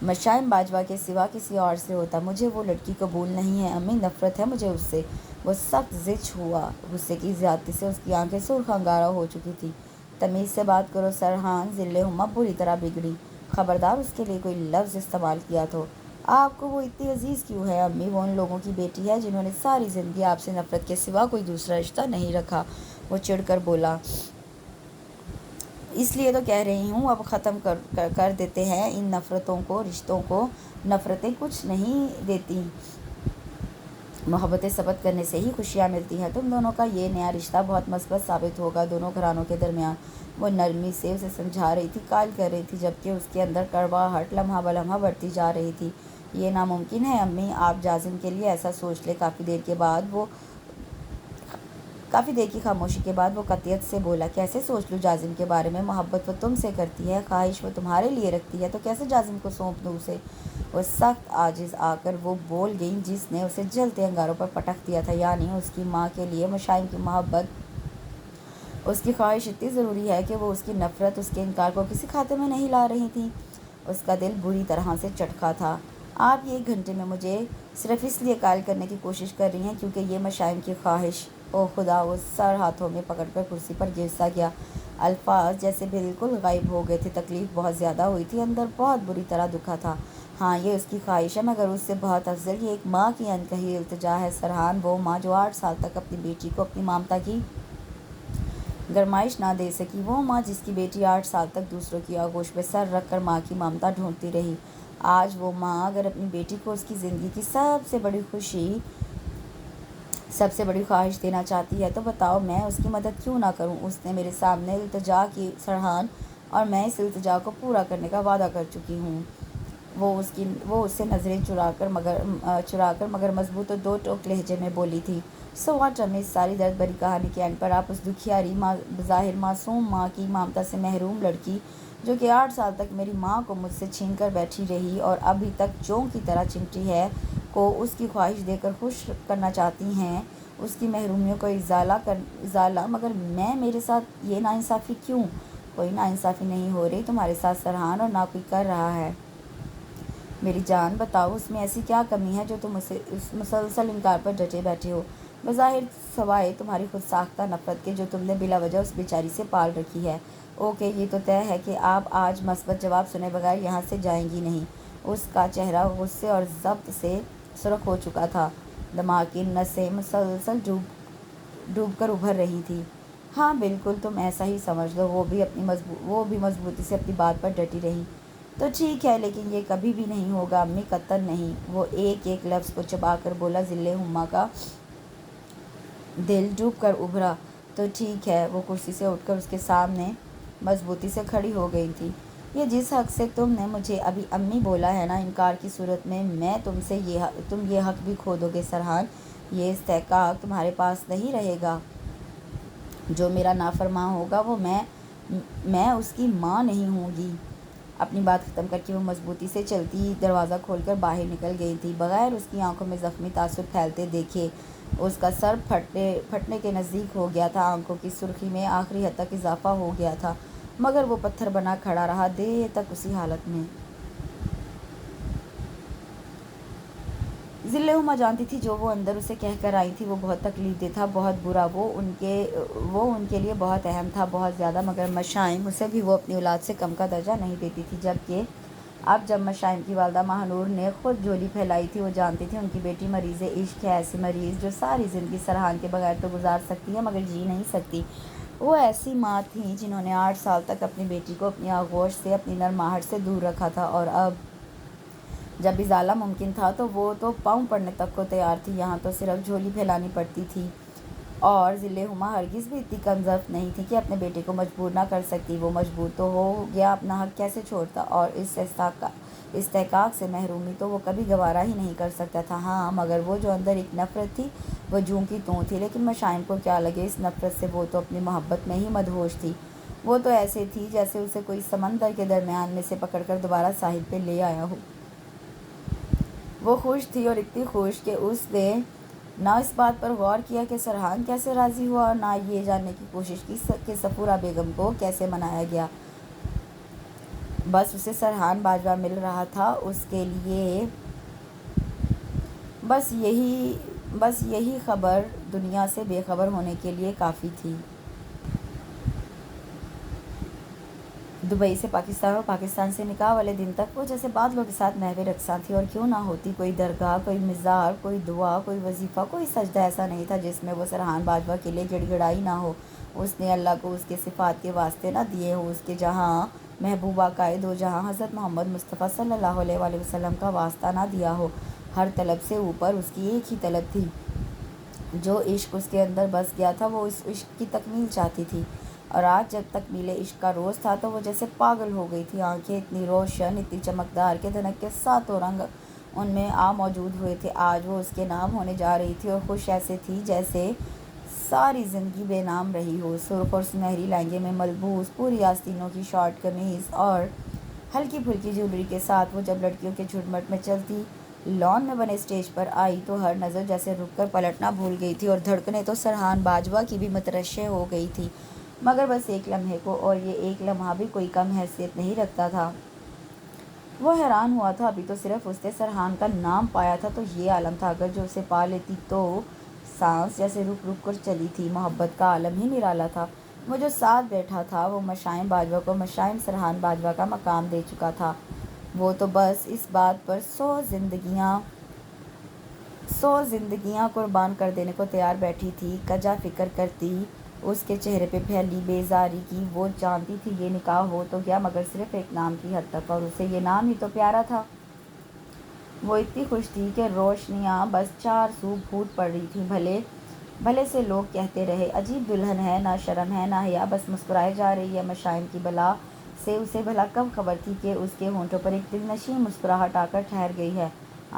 مشائم باجوہ کے سوا کسی اور سے ہوتا۔ مجھے وہ لڑکی قبول نہیں ہے امی، نفرت ہے مجھے اس سے۔ وہ سخت زچ ہوا، غصے کی زیادتی سے اس کی آنکھیں سرخ انگارہ ہو چکی تھی۔ تمیز سے بات کرو سرحان، ذل ہما بری طرح بگڑی۔ خبردار اس کے لیے کوئی لفظ استعمال کیا تو۔ آپ کو وہ اتنی عزیز کیوں ہے امی؟ وہ ان لوگوں کی بیٹی ہے جنہوں نے ساری زندگی آپ سے نفرت کے سوا کوئی دوسرا رشتہ نہیں رکھا۔ وہ چڑھ کر بولا۔ اس لیے تو کہہ رہی ہوں اب ختم کر دیتے ہیں ان نفرتوں کو، رشتوں کو۔ نفرتیں کچھ نہیں دیتی، محبتیں ثبت کرنے سے ہی خوشیاں ملتی ہیں۔ تم دونوں کا یہ نیا رشتہ بہت مثبت ثابت ہوگا دونوں گھرانوں کے درمیان۔ وہ نرمی سے اسے سمجھا رہی تھی، قائل کر رہی تھی، جبکہ اس کے اندر کڑواہٹ لمحہ بلمحہ بڑھتی جا رہی تھی۔ یہ ناممکن ہے امی، آپ جازم کے لیے ایسا سوچ لیں۔ کافی دیر کی خاموشی کے بعد وہ قطعیت سے بولا، کیسے سوچ لوں جازم کے بارے میں؟ محبت وہ تم سے کرتی ہے، خواہش وہ تمہارے لیے رکھتی ہے، تو کیسے جازم کو سونپ دوں اسے؟ وہ سخت عاجز آ کر وہ بول گئیں جس نے اسے جلتے انگاروں پر پٹک دیا تھا، یعنی اس کی ماں کے لیے مشائم کی محبت، اس کی خواہش اتنی ضروری ہے کہ وہ اس کی نفرت، اس کے انکار کو کسی کھاتے میں نہیں لا رہی تھی۔ اس کا دل بری طرح سے چٹکا تھا۔ آپ یہ 1 گھنٹے میں مجھے صرف اس لیے قائل کرنے کی کوشش کر رہی ہیں کیونکہ یہ مشائم کی خواہش۔ او خدا! وہ سر ہاتھوں میں پکڑ کر کرسی پر گر سا گیا۔ الفاظ جیسے بالکل غائب ہو گئے تھے۔ تکلیف بہت زیادہ ہوئی تھی، اندر بہت بری طرح دکھا تھا۔ ہاں، یہ اس کی خواہش ہے، مگر اس سے بہت افضل یہ ایک ماں کی انکہی التجا ہے۔ سرحان وہ ماں جو 8 سال تک اپنی بیٹی کو اپنی ممتا کی گرمائش نہ دے سکی، وہ ماں جس کی بیٹی 8 سال تک دوسروں کی آغوش پہ سر رکھ کر ماں کی ممتا ڈھونڈتی رہی، آج وہ ماں اگر اپنی بیٹی کو اس کی زندگی کی سب سے بڑی خوشی، سب سے بڑی خواہش دینا چاہتی ہے تو بتاؤ میں اس کی مدد کیوں نہ کروں؟ اس نے میرے سامنے التجا کی سرحان، اور میں اس التجا کو پورا کرنے کا وعدہ کر چکی ہوں۔ وہ اس سے نظریں چرا کر مگر مضبوط اور دو ٹوک لہجے میں بولی تھی، سو واٹ امی، اس ساری درد بھری کہانی کے اینڈ پر آپ اس دکھیاری بظاہر معصوم ماں کی ممتا سے محروم لڑکی، جو کہ 8 سال تک میری ماں کو مجھ سے چھین کر بیٹھی رہی اور ابھی تک چونک کی طرح چمٹی ہے، کو اس کی خواہش دے کر خوش کرنا چاہتی ہیں، اس کی محرومیوں کو ازالہ مگر میرے ساتھ یہ ناانصافی کیوں؟ کوئی ناانصافی نہیں ہو رہی تمہارے ساتھ سرحان، اور نہ کوئی کر رہا ہے۔ میری جان بتاؤ اس میں ایسی کیا کمی ہے جو تم اسے اس مسلسل انکار پر ڈٹے بیٹھے ہو، بظاہر سوائے تمہاری خود ساختہ نفرت کے جو تم نے بلا وجہ اس بیچاری سے پال رکھی ہے۔ اوکے، یہ تو طے ہے کہ آپ آج مثبت جواب سنے بغیر یہاں سے جائیں گی نہیں۔ اس کا چہرہ غصے اور ضبط سے سرخ ہو چکا تھا، دماغ کی نسیں مسلسل ڈوب کر ابھر رہی تھی۔ ہاں بالکل، تم ایسا ہی سمجھ لو۔ وہ بھی مضبوطی سے اپنی بات پر ڈٹی رہی۔ تو ٹھیک ہے، لیکن یہ کبھی بھی نہیں ہوگا امی، قطعاً نہیں۔ وہ ایک ایک لفظ کو چبا کر بولا۔ ذل ہما کا دل ڈوب کر ابھرا۔ تو ٹھیک ہے۔ وہ کرسی سے اٹھ کر اس کے سامنے مضبوطی سے کھڑی ہو گئی تھی۔ یہ جس حق سے تم نے مجھے ابھی امی بولا ہے نا، انکار کی صورت میں تم یہ حق بھی کھو دو گے سرحان۔ یہ استحقاق تمہارے پاس نہیں رہے گا۔ جو میرا نافرمان ہوگا وہ میں اس کی ماں نہیں ہوں گی۔ اپنی بات ختم کر کے وہ مضبوطی سے چلتی دروازہ کھول کر باہر نکل گئی تھی، بغیر اس کی آنکھوں میں زخمی تاثر پھیلتے دیکھے۔ اس کا سر پھٹنے کے نزدیک ہو گیا تھا، آنکھوں کی سرخی میں آخری حد تک اضافہ ہو گیا تھا، مگر وہ پتھر بنا کھڑا رہا دیر تک اسی حالت میں۔ ذل ہما جانتی تھی جو وہ اندر اسے کہہ کر آئی تھی وہ بہت تکلیف دہ تھا، بہت برا، وہ ان کے لیے بہت اہم تھا، بہت زیادہ، مگر مشائم اسے بھی وہ اپنی اولاد سے کم کا درجہ نہیں دیتی تھی۔ جب مشائم کی والدہ ماہنور نے خود جھولی پھیلائی تھی، وہ جانتی تھی ان کی بیٹی مریض عشق ہے، ایسی مریض جو ساری زندگی سرحان کے بغیر تو گزار سکتی ہے مگر جی نہیں سکتی۔ وہ ایسی ماں تھیں جنہوں نے 8 سال تک اپنی بیٹی کو اپنی آغوش سے، اپنی نرماہٹ سے دور رکھا تھا، اور اب جب ازالہ ممکن تھا تو وہ تو پاؤں پڑنے تک کو تیار تھی، یہاں تو صرف جھولی پھیلانی پڑتی تھی۔ اور ذل ہما ہرگز بھی اتنی کم ضبط نہیں تھی کہ اپنے بیٹے کو مجبور نہ کر سکتی۔ وہ مجبور تو ہو گیا، اپنا حق کیسے چھوڑتا، اور اس استحقاق سے محرومی تو وہ کبھی گوارا ہی نہیں کر سکتا تھا۔ ہاں، مگر وہ جو اندر ایک نفرت تھی وہ جوں کی توں تھی، لیکن مشائم کو کیا لگے اس نفرت سے، وہ تو اپنی محبت میں ہی مدہوش تھی۔ وہ تو ایسے تھی جیسے اسے کوئی سمندر کے درمیان میں سے پکڑ کر دوبارہ ساحل پہ لے آیا ہو۔ وہ خوش تھی، اور اتنی خوش کہ اس نے نہ اس بات پر غور کیا کہ سرحان کیسے راضی ہوا، اور نہ یہ جاننے کی کوشش کی کہ صفورہ بیگم کو کیسے منایا گیا۔ بس اسے سرحان باجوہ مل رہا تھا، اس کے لیے بس یہی خبر دنیا سے بے خبر ہونے کے لیے کافی تھی۔ دبئی سے پاکستان اور پاکستان سے نکاح والے دن تک وہ جیسے بادلوں کے ساتھ محو رقصاں تھی، اور کیوں نہ ہوتی، کوئی درگاہ، کوئی مزار، کوئی دعا، کوئی وظیفہ، کوئی سجدہ ایسا نہیں تھا جس میں وہ سرحان باجوہ کے لیے گڑ گڑائی نہ ہو، اس نے اللہ کو اس کے صفات کے واسطے نہ دیے ہوں، اس کے جہاں محبوب آقائے دو جہاں حضرت محمد مصطفیٰ صلی اللہ علیہ وآلہ وسلم کا واسطہ نہ دیا ہو۔ ہر طلب سے اوپر اس کی ایک ہی طلب تھی، جو عشق اس کے اندر بس گیا تھا، وہ اس عشق کی تکمیل چاہتی تھی، اور آج جب تکمیل عشق کا روز تھا تو وہ جیسے پاگل ہو گئی تھی۔ آنکھیں اتنی روشن، اتنی چمکدار کہ دھنک کے ساتوں رنگ ان میں موجود ہوئے تھے۔ آج وہ اس کے نام ہونے جا رہی تھی، اور خوش ایسے تھی جیسے ساری زندگی بے نام رہی ہو۔ سرخ اور سنہری لہنگے میں ملبوس، پوری آستینوں کی شارٹ قمیض اور ہلکی پھلکی جیولری کے ساتھ وہ جب لڑکیوں کے جھرمٹ میں چلتی لان میں بنے اسٹیج پر آئی تو ہر نظر جیسے رک کر پلٹنا بھول گئی تھی، اور دھڑکنیں تو سرحان باجوہ کی بھی مترشح ہو گئی تھی، مگر بس ایک لمحے کو، اور یہ ایک لمحہ بھی کوئی کم حیثیت نہیں رکھتا تھا۔ وہ حیران ہوا تھا، ابھی تو صرف اس نے سرحان کا نام پایا تھا تو یہ عالم تھا، اگر جو اسے پا لیتی تو۔ سانس جیسے رک رک کر چلی تھی، محبت کا عالم ہی نرالا تھا، وہ جو ساتھ بیٹھا تھا وہ مشائم باجوہ کو مشائم سرحان باجوہ کا مقام دے چکا تھا۔ وہ تو بس اس بات پر 100 زندگیاں قربان کر دینے کو تیار بیٹھی تھی۔ کجا فکر کرتی اس کے چہرے پہ پھیلی بیزاری کی۔ وہ جانتی تھی یہ نکاح ہو تو گیا مگر صرف ایک نام کی حد تک، اور اسے یہ نام ہی تو پیارا تھا۔ وہ اتنی خوش تھی کہ روشنیاں بس چار سو پھوٹ پڑ رہی تھیں۔ بھلے سے لوگ کہتے رہے عجیب دلہن ہے، نہ شرم ہے نہ حیا، بس مسکرائے جا رہی ہے۔ مشائم کی بلا سے اسے بھلا کب خبر تھی کہ اس کے ہونٹوں پر ایک دلنشیں مسکراہٹ آ کر ٹھہر گئی ہے۔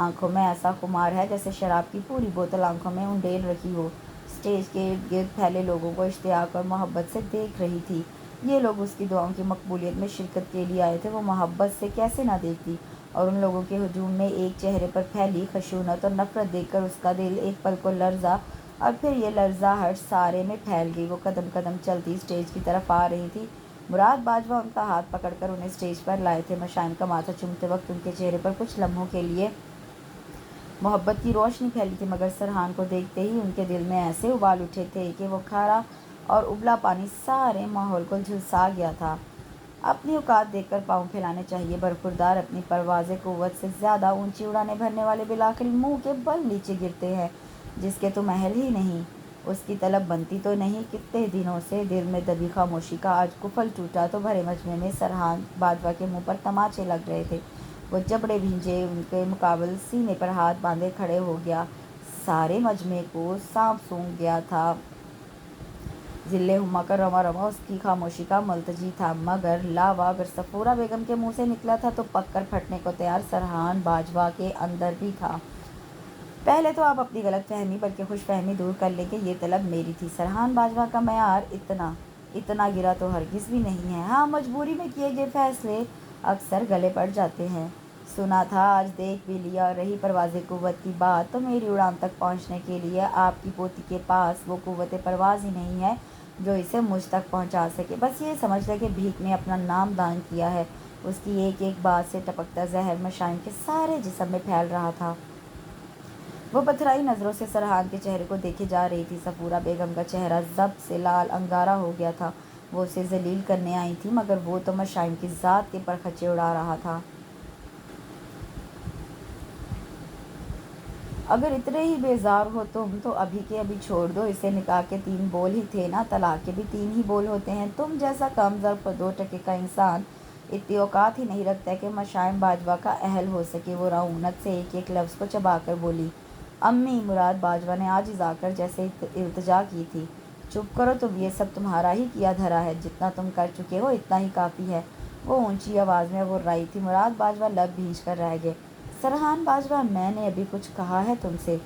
آنکھوں میں ایسا خمار ہے جیسے شراب کی پوری بوتل آنکھوں میں انڈیل رکھی ہو۔ اسٹیج کے ارد گرد پھیلے لوگوں کو اشتیاق اور محبت سے دیکھ رہی تھی۔ یہ لوگ اس کی دعاؤں کی مقبولیت میں شرکت کے لیے آئے تھے، وہ محبت سے کیسے نہ دیکھتی؟ اور ان لوگوں کے ہجوم میں ایک چہرے پر پھیلی خشونت اور نفرت دیکھ کر اس کا دل ایک پل کو لرزا، اور پھر یہ لرزاہٹ سارے میں پھیل گئی۔ وہ قدم قدم چلتی اسٹیج کی طرف آ رہی تھی۔ مراد باجوہ ان کا ہاتھ پکڑ کر انہیں اسٹیج پر لائے تھے۔ مشائم کا ماتھا چومتے وقت ان کے چہرے پر کچھ لمحوں کے لیے محبت کی روشنی پھیلی تھی، مگر سرحان کو دیکھتے ہی ان کے دل میں ایسے ابال اٹھے تھے کہ وہ کھارا اور ابلا پانی سارے ماحول کو جھلسا گیا تھا۔ اپنی اوقات دیکھ کر پاؤں پھیلانے چاہیے برخوردار، اپنی پرواز قوت سے زیادہ اونچی اڑانے بھرنے والے بالآخر منہ کے بل نیچے گرتے ہیں۔ جس کے تم اہل ہی نہیں، اس کی طلب بنتی تو نہیں۔ کتنے دنوں سے دل میں دبی خاموشی کا آج قفل ٹوٹا تو بھرے مجمع میں سرحان باجوہ کے منہ پر تماچے لگ رہے تھے۔ وہ جبڑے بھیجے ان کے مقابل سینے پر ہاتھ باندھے کھڑے ہو گیا۔ سارے مجمع کو سانپ سونگھ گیا تھا۔ ذل ہما کا رواں رواں اس کی خاموشی کا ملتجی تھا، مگر لاوا اگر صفورہ بیگم کے منہ سے نکلا تھا تو پک کر پھٹنے کو تیار سرحان باجوہ کے اندر بھی تھا۔ پہلے تو آپ اپنی غلط فہمی بلکہ خوش فہمی دور کر لیں کہ یہ طلب میری تھی۔ سرحان باجوہ کا معیار اتنا گرا تو ہرگز بھی نہیں ہے۔ ہاں، مجبوری میں کیے گئے فیصلے اکثر گلے پڑ جاتے ہیں۔ سنا تھا، آج دیکھ بھی لیا۔ اور رہی پرواز قوت کی بات تو میری اڑان تک پہنچنے کے لیے آپ کی پوتی کے پاس وہ قوت پرواز ہی نہیں ہے جو اسے مجھ تک پہنچا سکے۔ بس یہ سمجھ لے کہ بھیک میں اپنا نام دان کیا ہے۔ اس کی ایک ایک بات سے ٹپکتا زہر مشائم کے سارے جسم میں پھیل رہا تھا۔ وہ پتھرائی نظروں سے سرحان کے چہرے کو دیکھے جا رہی تھی۔ صفورہ بیگم کا چہرہ ضبط سے لال انگارہ ہو گیا تھا۔ وہ اسے ذلیل کرنے آئی تھی، مگر وہ تو مشائم کی ذات کے پرخچے اڑا رہا تھا۔ اگر اتنے ہی بیزار ہو تم تو ابھی کے ابھی چھوڑ دو اسے۔ نکاح کے 3 بول ہی تھے نا، طلاق کے بھی 3 ہی بول ہوتے ہیں۔ تم جیسا کم ظرف 2 ٹکے کا انسان اتنی اوقات ہی نہیں رکھتا کہ مشائم باجوہ کا اہل ہو سکے۔ وہ رعونت سے ایک ایک لفظ کو چبا کر بولی۔ امی، مراد باجوہ نے عاجز آ کر جیسے التجا کی تھی۔ چپ کرو تم، یہ سب تمہارا ہی کیا دھرا ہے۔ جتنا تم کر چکے ہو اتنا ہی کافی ہے۔ وہ اونچی آواز میں غرائی تھی۔ مراد باجوہ لب بھیج کر رہ گئے۔ سرحان باجوہ، میں نے ابھی کچھ کہا ہے تم سے؟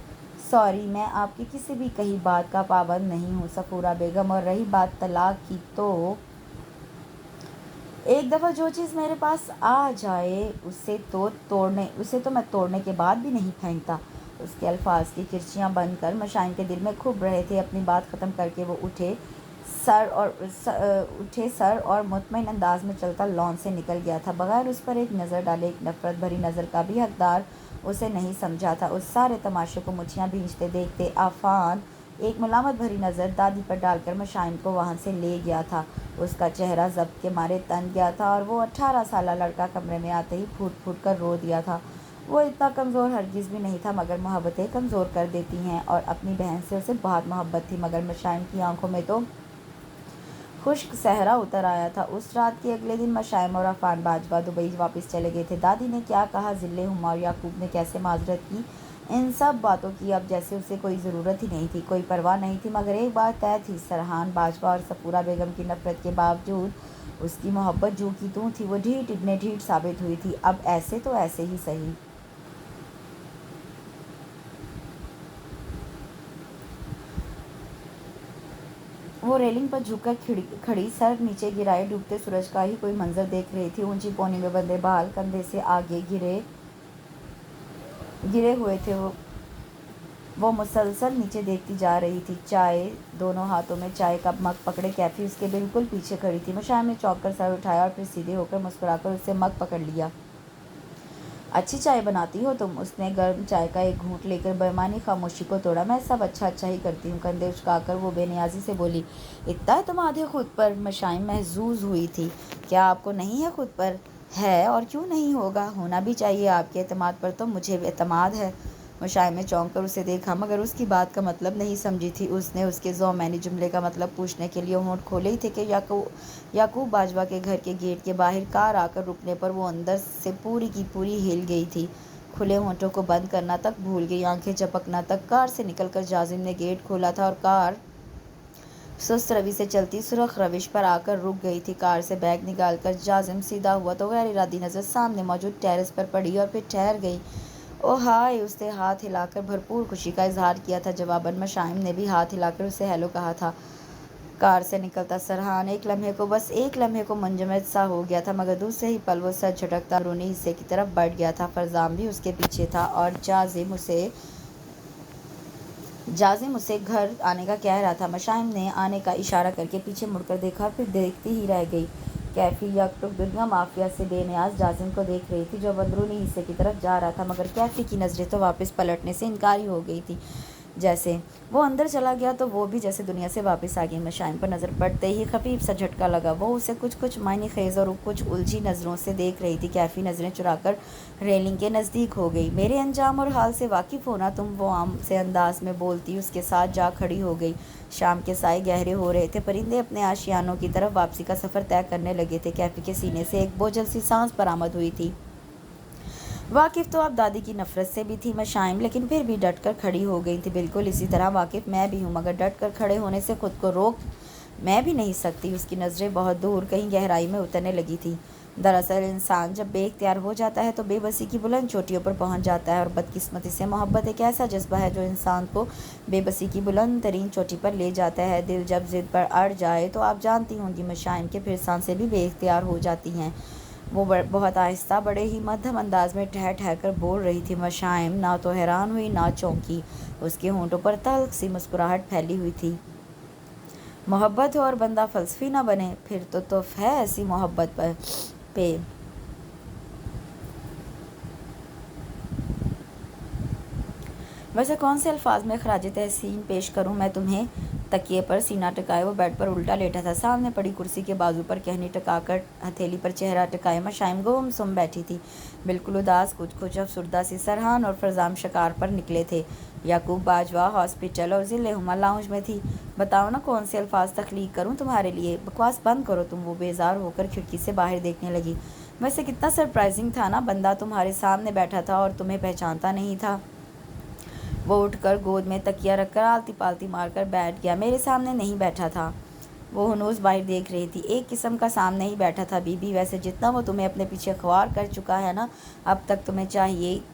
سوری، میں آپ کی کسی بھی کہی بات کا پابند نہیں ہوں صفورہ بیگم۔ اور رہی بات طلاق کی تو ایک دفعہ جو چیز میرے پاس آ جائے اسے تو میں توڑنے کے بعد بھی نہیں پھینکتا۔ اس کے الفاظ کی کرچیاں بند کر مشائم کے دل میں کھب رہے تھے۔ اپنی بات ختم کر کے وہ اٹھے سر اور مطمئن انداز میں چلتا لان سے نکل گیا تھا، بغیر اس پر ایک نظر ڈالے۔ ایک نفرت بھری نظر کا بھی حقدار اسے نہیں سمجھا تھا۔ اس سارے تماشے کو مٹھیاں بھینچتے دیکھتے عفان ایک ملامت بھری نظر دادی پر ڈال کر مشائم کو وہاں سے لے گیا تھا۔ اس کا چہرہ ضبط کے مارے تن گیا تھا اور وہ 18 سالہ لڑکا کمرے میں آتے ہی پھوٹ پھوٹ کر رو دیا تھا۔ وہ اتنا کمزور ہرگز بھی نہیں تھا، مگر محبتیں کمزور کر دیتی ہیں، اور اپنی بہن سے اسے بہت محبت تھی، مگر مشائم کی آنکھوں میں تو خشک صحرا اتر آیا تھا۔ اس رات کے اگلے دن مشائم اور عفان باجوہ دبئی واپس چلے گئے تھے۔ دادی نے کیا کہا، ذل ہما اور یعقوب نے کیسے معذرت کی، ان سب باتوں کی اب جیسے اسے کوئی ضرورت ہی نہیں تھی، کوئی پرواہ نہیں تھی۔ مگر ایک بات طے تھی، سرحان باجوہ اور صفورہ بیگم کی نفرت کے باوجود اس کی محبت جو کی توں تھی وہ ڈھیٹ ابن ڈھیٹ ثابت ہوئی تھی۔ اب ایسے تو ایسے ہی سہی۔ وہ ریلنگ پر جھک کر کھڑی سر نیچے گرائے ڈوبتے سورج کا ہی کوئی منظر دیکھ رہی تھی۔ اونچی پونی میں بندھے بال کندھے سے آگے گرے ہوئے تھے۔ وہ مسلسل نیچے دیکھتی جا رہی تھی۔ دونوں ہاتھوں میں چائے کا مگ پکڑے کیفی اس کے بالکل پیچھے کھڑی تھی۔ مشائم نے چونک کر سر اٹھایا اور پھر سیدھے ہو کر مسکرا کر اس سے مگ پکڑ لیا۔ اچھی چائے بناتی ہو تم؟ اس نے گرم چائے کا ایک گھونٹ لے کر بےمعنی خاموشی کو توڑا۔ میں سب اچھا ہی کرتی ہوں، کندھے اچکا کر وہ بے نیازی سے بولی۔ اتنا اعتماد ہے خود پر؟ مشائم محظوظ ہوئی تھی۔ کیا آپ کو نہیں ہے خود پر؟ ہے، اور کیوں نہیں ہوگا، ہونا بھی چاہیے۔ آپ کے اعتماد پر تو مجھے اعتماد ہے۔ مشائم نے چونک کر اسے دیکھا، مگر اس کی بات کا مطلب نہیں سمجھی تھی۔ اس نے اس کے ضومینی جملے کا مطلب پوچھنے کے لیے ہونٹ کھولے ہی تھے کہ یعقوب باجوہ کے گھر کے گیٹ کے باہر کار آ کر رکنے پر وہ اندر سے پوری کی پوری ہل گئی تھی۔ کھلے ہونٹوں کو بند کرنا تک بھول گئی، آنکھیں جھپکنا تک۔ کار سے نکل کر جازم نے گیٹ کھولا تھا اور کار سست روی سے چلتی سرخ روش پر آ کر رک گئی تھی۔ کار سے بیگ نکال کر جازم سیدھا ہوا تو غیر ارادی نظر سامنے موجود ٹیرس پر پڑی اور پھر ٹھہر گئی۔ او ہائے! اس نے ہاتھ ہلا کر بھرپور خوشی کا اظہار کیا تھا۔ جواباً مشائم نے بھی ہاتھ ہلا کر اسے ہیلو کہا تھا۔ کار سے نکلتا سرحان ایک لمحے کو منجمد سا ہو گیا تھا، مگر دوسرے ہی پل وہ سر جھٹکتا اندرونی حصے کی طرف بڑھ گیا تھا۔ فرزام بھی اس کے پیچھے تھا اور جازم اسے گھر آنے کا کہہ رہا تھا۔ مشائم نے آنے کا اشارہ کر کے پیچھے مڑ کر دیکھا اور پھر دیکھتی ہی رہ گئی۔ کیفی یکٹک دنیا مافیا سے بے نیاز جازم کو دیکھ رہی تھی جو اب اندرونی حصے کی طرف جا رہا تھا، مگر کیفی کی نظریں تو واپس پلٹنے سے انکاری ہو گئی تھی۔ جیسے وہ اندر چلا گیا تو وہ بھی جیسے دنیا سے واپس آ گئی۔ مشائم پر نظر پڑتے ہی خفیف سا جھٹکا لگا۔ وہ اسے کچھ معنی خیز اور کچھ الجھی نظروں سے دیکھ رہی تھی۔ کیفی نظریں چرا کر ریلنگ کے نزدیک ہو گئی۔ میرے انجام اور حال سے واقف ہو نا تم؟ وہ عام سے انداز میں بولتی اس کے ساتھ جا کھڑی ہو گئی۔ شام کے سائے گہرے ہو رہے تھے، پرندے اپنے آشیانوں کی طرف واپسی کا سفر طے کرنے لگے تھے۔ کیفی کے سینے سے ایک بوجھل سی سانس برآمد ہوئی تھی۔ واقف تو اب دادی کی نفرت سے بھی تھی مشائم، لیکن پھر بھی ڈٹ کر کھڑی ہو گئی تھی۔ بالکل اسی طرح واقف میں بھی ہوں، مگر ڈٹ کر کھڑے ہونے سے خود کو روک میں بھی نہیں سکتی۔ اس کی نظریں بہت دور کہیں گہرائی میں اترنے لگی تھی۔ دراصل انسان جب بے اختیار ہو جاتا ہے تو بے بسی کی بلند چوٹیوں پر پہنچ جاتا ہے، اور بدقسمتی سے محبت ایک ایسا جذبہ ہے جو انسان کو بے بسی کی بلند ترین چوٹی پر لے جاتا ہے۔ دل جب ضد پر اڑ جائے تو آپ جانتی ہوں گی مشائم کے پھر سانسیں بھی بے اختیار ہو جاتی ہیں۔ وہ بہت آہستہ، بڑے ہی مدھم انداز میں ٹھہر ٹھہر کر بول رہی تھی۔ مشائم نہ تو حیران ہوئی نہ چونکی، اس کے ہونٹوں پر تلخ سی مسکراہٹ پھیلی ہوئی تھی۔ محبت ہو اور بندہ فلسفی نہ بنے، پھر تو تف ہے ایسی محبت پہ۔ ویسے کون سے الفاظ میں خراج تحسین پیش کروں میں تمہیں؟ تکیے پر سینہ ٹکائے وہ بیڈ پر الٹا لیٹا تھا۔ سامنے پڑی کرسی کے بازو پر کہنی ٹکا کر ہتھیلی پر چہرہ ٹکائے مشائم گم سم بیٹھی تھی، بالکل اداس، کچھ افسردہ سی۔ سرحان اور فرزام شکار پر نکلے تھے، یعقوب باجوہ ہاسپٹل اور ذل ہما لاؤنج میں تھی۔ بتاؤ نا کون سے الفاظ تخلیق کروں تمہارے لیے؟ بکواس بند کرو تم۔ وہ بیزار ہو کر کھڑکی سے باہر دیکھنے لگی۔ ویسے کتنا سرپرائزنگ تھا نا، بندہ تمہارے سامنے بیٹھا تھا اور تمہیں پہچانتا نہیں تھا۔ وہ اٹھ کر گود میں تکیہ رکھ کر آلتی پالتی مار کر بیٹھ گیا۔ میرے سامنے نہیں بیٹھا تھا، وہ ہنوز باہر دیکھ رہی تھی۔ ایک قسم کا سامنے ہی بیٹھا تھا بی بی۔ ویسے جتنا وہ تمہیں اپنے پیچھے خوار کر چکا ہے نا، اب تک تمہیں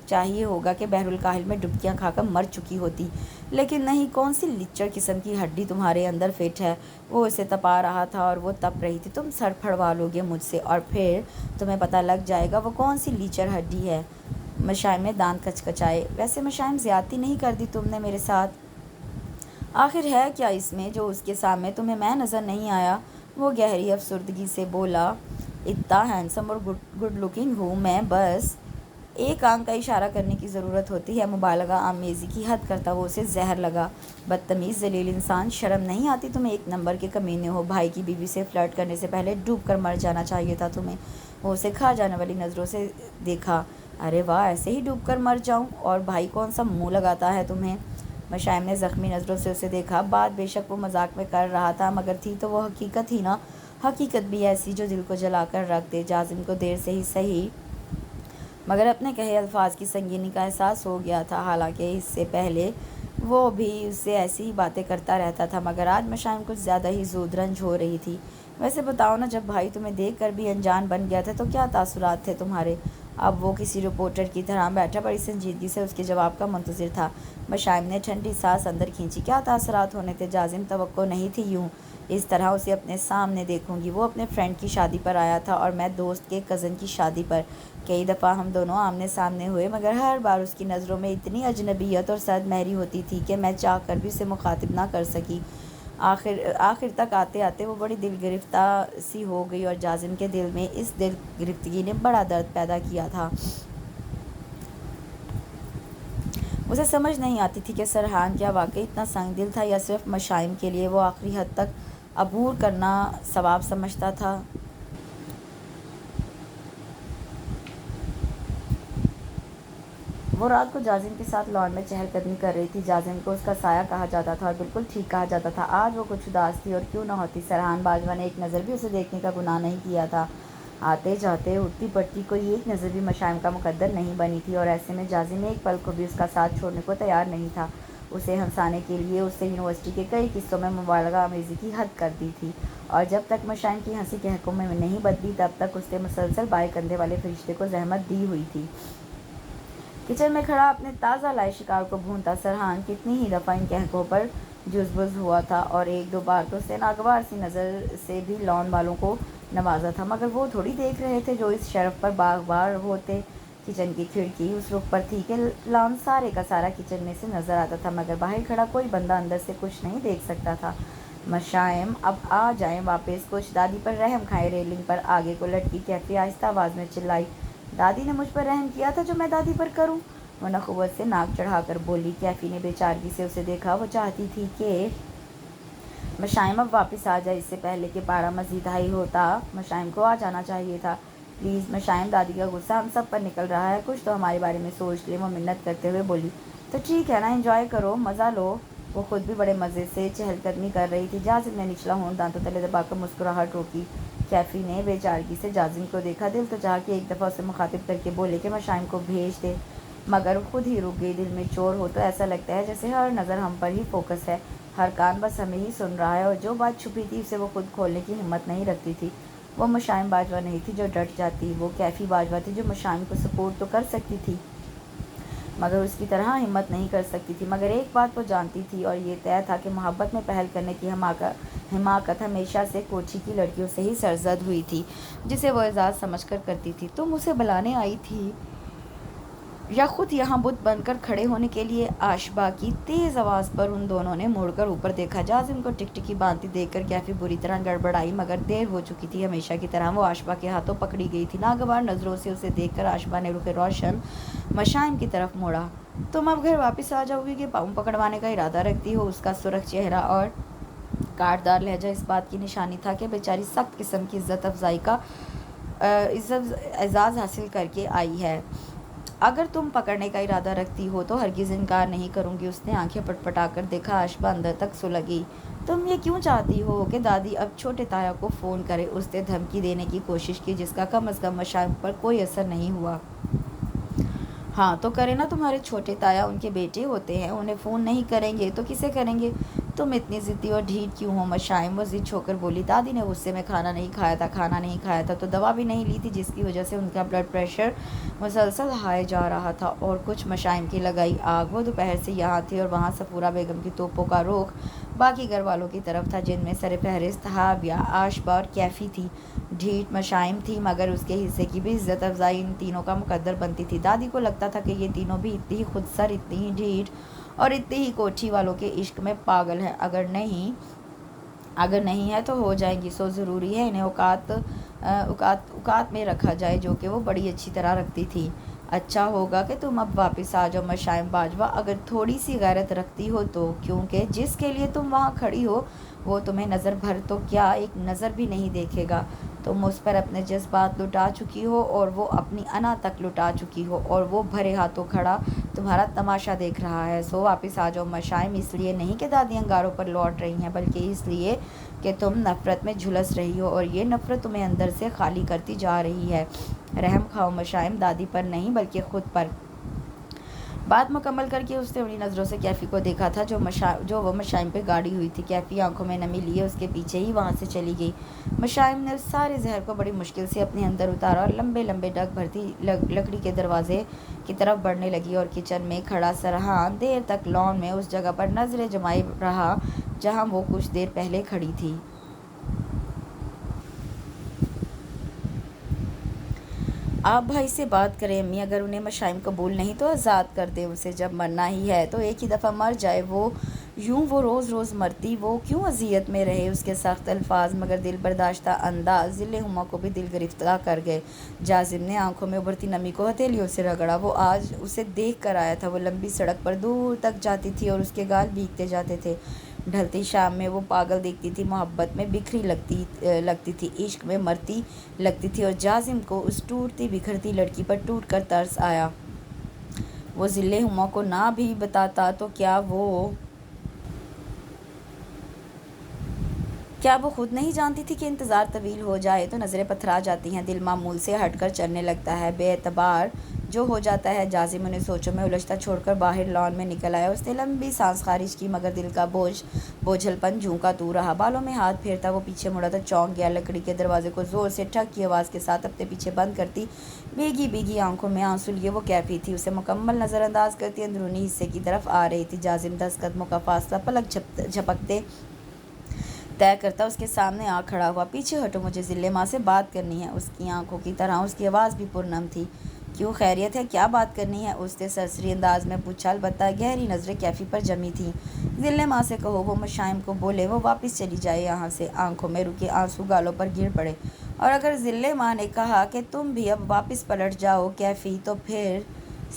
چاہیے ہوگا کہ بحر الکاہل میں ڈبکیاں کھا کر مر چکی ہوتی، لیکن نہیں۔ کون سی لچڑ قسم کی ہڈی تمہارے اندر فٹ ہے؟ وہ اسے تپا رہا تھا اور وہ تپ رہی تھی۔ تم سر پھڑوا لو گے مجھ سے اور پھر تمہیں پتہ لگ جائے گا وہ کون سی لیچر ہڈی ہے۔ مشائم نے دانت کچکچائے۔ ویسے مشائم زیادتی نہیں کر دی تم نے میرے ساتھ؟ آخر ہے کیا اس میں جو اس کے سامنے تمہیں میں نظر نہیں آیا؟ وہ گہری افسردگی سے بولا۔ اتنا ہینڈسم اور گڈ لکنگ ہوں میں، بس ایک آنکھ کا اشارہ کرنے کی ضرورت ہوتی ہے۔ مبالغہ آمیزی کی حد کرتا وہ اسے زہر لگا۔ بدتمیز ذلیل انسان، شرم نہیں آتی تمہیں؟ ایک نمبر کے کمینے ہو، بھائی کی بیوی سے فلرٹ کرنے سے پہلے ڈوب کر مر جانا چاہیے تھا تمہیں۔ وہ اسے کھا جانے والی نظروں سے دیکھا۔ ارے واہ، ایسے ہی ڈوب کر مر جاؤں؟ اور بھائی کون سا منہ لگاتا ہے تمہیں؟ مشائم نے زخمی نظروں سے اسے دیکھا۔ بات بے شک وہ مذاق میں کر رہا تھا، مگر تھی تو وہ حقیقت ہی نا، حقیقت بھی ایسی جو دل کو جلا کر رکھ دے۔ جازم کو دیر سے ہی صحیح مگر اپنے کہے الفاظ کی سنگینی کا احساس ہو گیا تھا، حالانکہ اس سے پہلے وہ بھی اس سے ایسی ہی باتیں کرتا رہتا تھا، مگر آج مشائم کچھ زیادہ ہی زودرنج ہو رہی تھی۔ ویسے بتاؤ نا، جب بھائی تمہیں دیکھ کر بھی انجان بن گیا تھا تو کیا تاثرات تھے تمہارے؟ اب وہ کسی رپورٹر کی طرح بیٹھا بڑی سنجیدگی سے اس کے جواب کا منتظر تھا۔ مشائم نے ٹھنڈی سانس اندر کھینچی۔ کیا تاثرات ہونے تھے جازم؟ توقع نہیں تھی یوں اس طرح اسے اپنے سامنے دیکھوں گی۔ وہ اپنے فرینڈ کی شادی پر آیا تھا اور میں دوست کے کزن کی شادی پر۔ کئی دفعہ ہم دونوں آمنے سامنے ہوئے، مگر ہر بار اس کی نظروں میں اتنی اجنبیت اور سرد مہری ہوتی تھی کہ میں چاہ کر بھی اسے مخاطب نہ کر سکی۔ آخر تک آتے آتے وہ بڑی دل گرفتہ سی ہو گئی اور جازم کے دل میں اس دل گرفتگی نے بڑا درد پیدا کیا تھا۔ اسے سمجھ نہیں آتی تھی کہ سرحان کیا واقعی اتنا سنگ دل تھا یا صرف مشائم کے لیے وہ آخری حد تک عبور کرنا ثواب سمجھتا تھا۔ وہ رات کو جازم کے ساتھ لان میں چہل قدمی کر رہی تھی۔ جازم کو اس کا سایہ کہا جاتا تھا اور بالکل ٹھیک کہا جاتا تھا۔ آج وہ کچھ اداس تھی، اور کیوں نہ ہوتی، سرحان باجوہ نے ایک نظر بھی اسے دیکھنے کا گناہ نہیں کیا تھا۔ آتے جاتے اٹھتی پڑتی کوئی ایک نظر بھی مشائم کا مقدر نہیں بنی تھی، اور ایسے میں جازم ایک پل کو بھی اس کا ساتھ چھوڑنے کو تیار نہیں تھا۔ اسے ہنسانے کے لیے اس سے یونیورسٹی کے کئی قصوں میں مبالغہ آمیزی کی حد کر دی تھی، اور جب تک مشائم کی ہنسی کے حقوں میں نہیں بدلی تب تک اس نے مسلسل بائیں کندھے والے فرشتے کو زحمت دی ہوئی تھی۔ کچن میں کھڑا اپنے تازہ لائے شکار کو بھونتا سرحان کتنی ہی دفعہ ان کے حقوں پر جزبز ہوا تھا، اور ایک دو بار تو اس نے ناگوار سی نظر سے بھی لان والوں کو نوازا تھا، مگر وہ تھوڑی دیکھ رہے تھے جو اس شرف پر باغبار ہوتے۔ کچن کی کھڑکی اس رخ پر تھی کہ لان سارے کا سارا کچن میں سے نظر آتا تھا، مگر باہر کھڑا کوئی بندہ اندر سے کچھ نہیں دیکھ سکتا تھا۔ مشائم اب آ جائیں واپس، کچھ دادی پر رحم کھائے۔ ریلنگ پر آگے کو لٹکی کیفی آہستہ آواز میں چلائی، دادی نے مجھ پر رحم کیا تھا جو میں دادی پر کروں؟ وہ نخوت سے ناک چڑھا کر بولی۔ کیفی نے بے چارگی سے اسے دیکھا۔ وہ چاہتی تھی کہ مشائم اب واپس آ جائے، اس سے پہلے کہ پارا مزید ہائی ہوتا۔ مشائم کو آ جانا چاہیے تھا۔ پلیز مشائم، دادی کا غصہ ہم سب پر نکل رہا ہے، کچھ تو ہمارے بارے میں سوچ لیں، وہ منت کرتے ہوئے بولی۔ تو ٹھیک ہے نا، انجوائے کرو، مزہ لو۔ وہ خود بھی بڑے مزے سے چہل قدمی کر رہی تھی۔ جازم نے نچلا ہونٹ دانتوں تلے دبا کر مسکراہٹ روکی۔ کیفی نے بے چارگی سے جازم کو دیکھا۔ دل تو چاہا کہ ایک دفعہ اسے مخاطب کر کے بولے کہ مشائم کو بھیج دے، مگر خود ہی رک گئی۔ دل میں چور ہو تو ایسا لگتا ہے جیسے ہر نظر ہم پر ہی فوکس ہے، ہر کان بس ہمیں ہی سن رہا ہے، اور جو بات چھپی تھی اسے وہ خود کھولنے کی ہمت نہیں رکھتی تھی۔ وہ مشائم باجوہ نہیں تھی جو ڈٹ جاتی، وہ کیفی باجوہ تھی جو مشائم کو سپورٹ تو کر سکتی تھی مگر اس کی طرح ہمت نہیں کر سکتی تھی۔ مگر ایک بات وہ جانتی تھی، اور یہ طے تھا کہ محبت میں پہل کرنے کی حماقت ہمیشہ سے کوچی کی لڑکیوں سے ہی سرزد ہوئی تھی، جسے وہ اعزاز سمجھ کر کرتی تھی۔ تم اسے بلانے آئی تھی یا خود یہاں بت بن کر کھڑے ہونے کے لیے؟ آشبا کی تیز آواز پر ان دونوں نے مڑ کر اوپر دیکھا۔ جازم کو ٹکٹکی باندھتی دیکھ کر کیفی بری طرح گڑبڑائی، مگر دیر ہو چکی تھی۔ ہمیشہ کی طرح وہ آشبا کے ہاتھوں پکڑی گئی تھی۔ ناگوار نظروں سے اسے دیکھ کر آشبا نے رخ روشن مشائم کی طرف موڑا۔ تم اب گھر واپس آ جاؤ گی کہ پاؤں پکڑوانے کا ارادہ رکھتی ہو؟ اس کا سرخ چہرہ اور کاٹدار لہجہ اس بات کی نشانی تھا کہ بیچاری سخت قسم کی عزت افزائی کا اعزاز حاصل کر کے آئی ہے۔ اگر تم پکڑنے کا ارادہ رکھتی ہو تو ہرگز انکار نہیں کروں گی۔ اس نے آنکھیں پٹپٹا کر دیکھا۔ آشبا اندر تک سلگی۔ تم یہ کیوں چاہتی ہو کہ دادی اب چھوٹے تایا کو فون کرے؟ اس نے دھمکی دینے کی کوشش کی، جس کا کم از کم مشائم پر کوئی اثر نہیں ہوا۔ ہاں تو کرے نا، تمہارے چھوٹے تایا ان کے بیٹے ہوتے ہیں، انہیں فون نہیں کریں گے تو کسے کریں گے؟ تم اتنی ضدی اور ڈھیٹ کیوں ہو مشائم؟ وہ ضد چھو کر بولی۔ دادی نے غصے میں کھانا نہیں کھایا تھا تو دوا بھی نہیں لی تھی، جس کی وجہ سے ان کا بلڈ پریشر مسلسل ہائی جا رہا تھا، اور کچھ مشائم کی لگائی آگ۔ وہ دوپہر سے یہاں تھی، اور وہاں صفورہ بیگم کی توپوں کا رخ باقی گھر والوں کی طرف تھا، جن میں سر فہرست حاویہ، آشبا اور کیفی تھی۔ ڈھیٹ مشائم تھی، مگر اس کے حصے کی بھی عزت افزائی ان تینوں کا مقدر بنتی تھی۔ دادی کو لگتا تھا کہ یہ تینوں بھی اتنی ہی خود سر، اتنی ہی ڈھیٹ اور اتنی ہی کوٹھی والوں کے عشق میں پاگل ہے۔ اگر نہیں ہے تو ہو جائیں گی، سو ضروری ہے انہیں اوقات میں رکھا جائے، جو کہ وہ بڑی اچھی طرح رکھتی تھی۔ اچھا ہوگا کہ تم اب واپس آ جاؤ مشائم باجوہ، اگر تھوڑی سی غیرت رکھتی ہو تو، کیونکہ جس کے لیے تم وہاں کھڑی ہو وہ تمہیں نظر بھر تو کیا ایک نظر بھی نہیں دیکھے گا۔ تم اس پر اپنے جذبات لٹا چکی ہو، اور وہ اپنی انا تک لٹا چکی ہو، اور وہ بھرے ہاتھوں کھڑا تمہارا تماشا دیکھ رہا ہے۔ سو واپس آ جاؤ مشائم، اس لیے نہیں کہ دادی انگاروں پر لوٹ رہی ہیں، بلکہ اس لیے کہ تم نفرت میں جھلس رہی ہو، اور یہ نفرت تمہیں اندر سے خالی کرتی جا رہی ہے۔ رحم کھاؤ مشائم، دادی پر نہیں بلکہ خود پر۔ بات مکمل کر کے اس نے انہی نظروں سے کیفی کو دیکھا تھا جو وہ مشائم پہ گاڑی ہوئی تھی۔ کیفی آنکھوں میں نمی لیے اس کے پیچھے ہی وہاں سے چلی گئی۔ مشائم نے اس سارے زہر کو بڑی مشکل سے اپنے اندر اتارا، اور لمبے لمبے ڈگ بھرتی لکڑی کے دروازے کی طرف بڑھنے لگی، اور کچن میں کھڑا سرحان دیر تک لان میں اس جگہ پر نظریں جمائے رہا جہاں وہ کچھ دیر پہلے کھڑی تھی۔ آپ بھائی سے بات کریں امی، اگر انہیں مشائم قبول نہیں تو آزاد کر دیں اسے، جب مرنا ہی ہے تو ایک ہی دفعہ مر جائے۔ وہ یوں وہ روز روز مرتی، وہ کیوں اذیت میں رہے اس کے سخت الفاظ، مگر دل برداشتہ انداز ذل ہما کو بھی دل گرفتہ کر گئے۔ جازم نے آنکھوں میں ابھرتی نمی کو ہتھیلیوں سے رگڑا۔ وہ آج اسے دیکھ کر آیا تھا، وہ لمبی سڑک پر دور تک جاتی تھی اور اس کے گال بھیگتے جاتے تھے۔ ڈھلتی شام میں وہ پاگل دیکھتی تھی، محبت میں بکھری لگتی تھی، عشق میں مرتی لگتی تھی، اور جازم کو اس ٹوٹتی بکھرتی لڑکی پر ٹوٹ کر ترس آیا۔ وہ ذل ہما کو نہ بھی بتاتا تو کیا وہ خود نہیں جانتی تھی کہ انتظار طویل ہو جائے تو نظریں پتھرا جاتی ہیں، دل معمول سے ہٹ کر چلنے لگتا ہے، بے اعتبار جو ہو جاتا ہے۔ جازم انہیں سوچوں میں الجھتا چھوڑ کر باہر لان میں نکل آیا۔ اس نے لمبی سانس خارج کی، مگر دل کا بوجھل پن جھونکا تو رہا۔ بالوں میں ہاتھ پھیرتا وہ پیچھے مڑا تو چونک گیا۔ لکڑی کے دروازے کو زور سے ٹھک کی آواز کے ساتھ اپنے پیچھے بند کرتی، بھیگی بھیگی آنکھوں میں آنسو لیے وہ کیفی تھی، اسے مکمل نظر انداز کرتی اندرونی حصے کی طرف آ رہی تھی۔ جازم 10 قدموں کا فاصلہ پلک جھپکتے طے کرتا اس کے سامنے آ کھڑا ہوا۔ پیچھے ہٹو، مجھے ذل ماں سے بات کرنی ہے۔ اس کی آنکھوں کی طرح اس کی آواز بھی پرنم تھی۔ کیوں، خیریت ہے؟ کیا بات کرنی ہے؟ اس نے سرسری انداز میں پوچھا، البتہ گہری نظریں کیفی پر جمی تھیں۔ ذل ماں سے کہو وہ مشائم کو بولے وہ واپس چلی جائے یہاں سے۔ آنکھوں میں رکے آنسو گالوں پر گر پڑے۔ اور اگر ذل ماں نے کہا کہ تم بھی اب واپس پلٹ جاؤ کیفی، تو پھر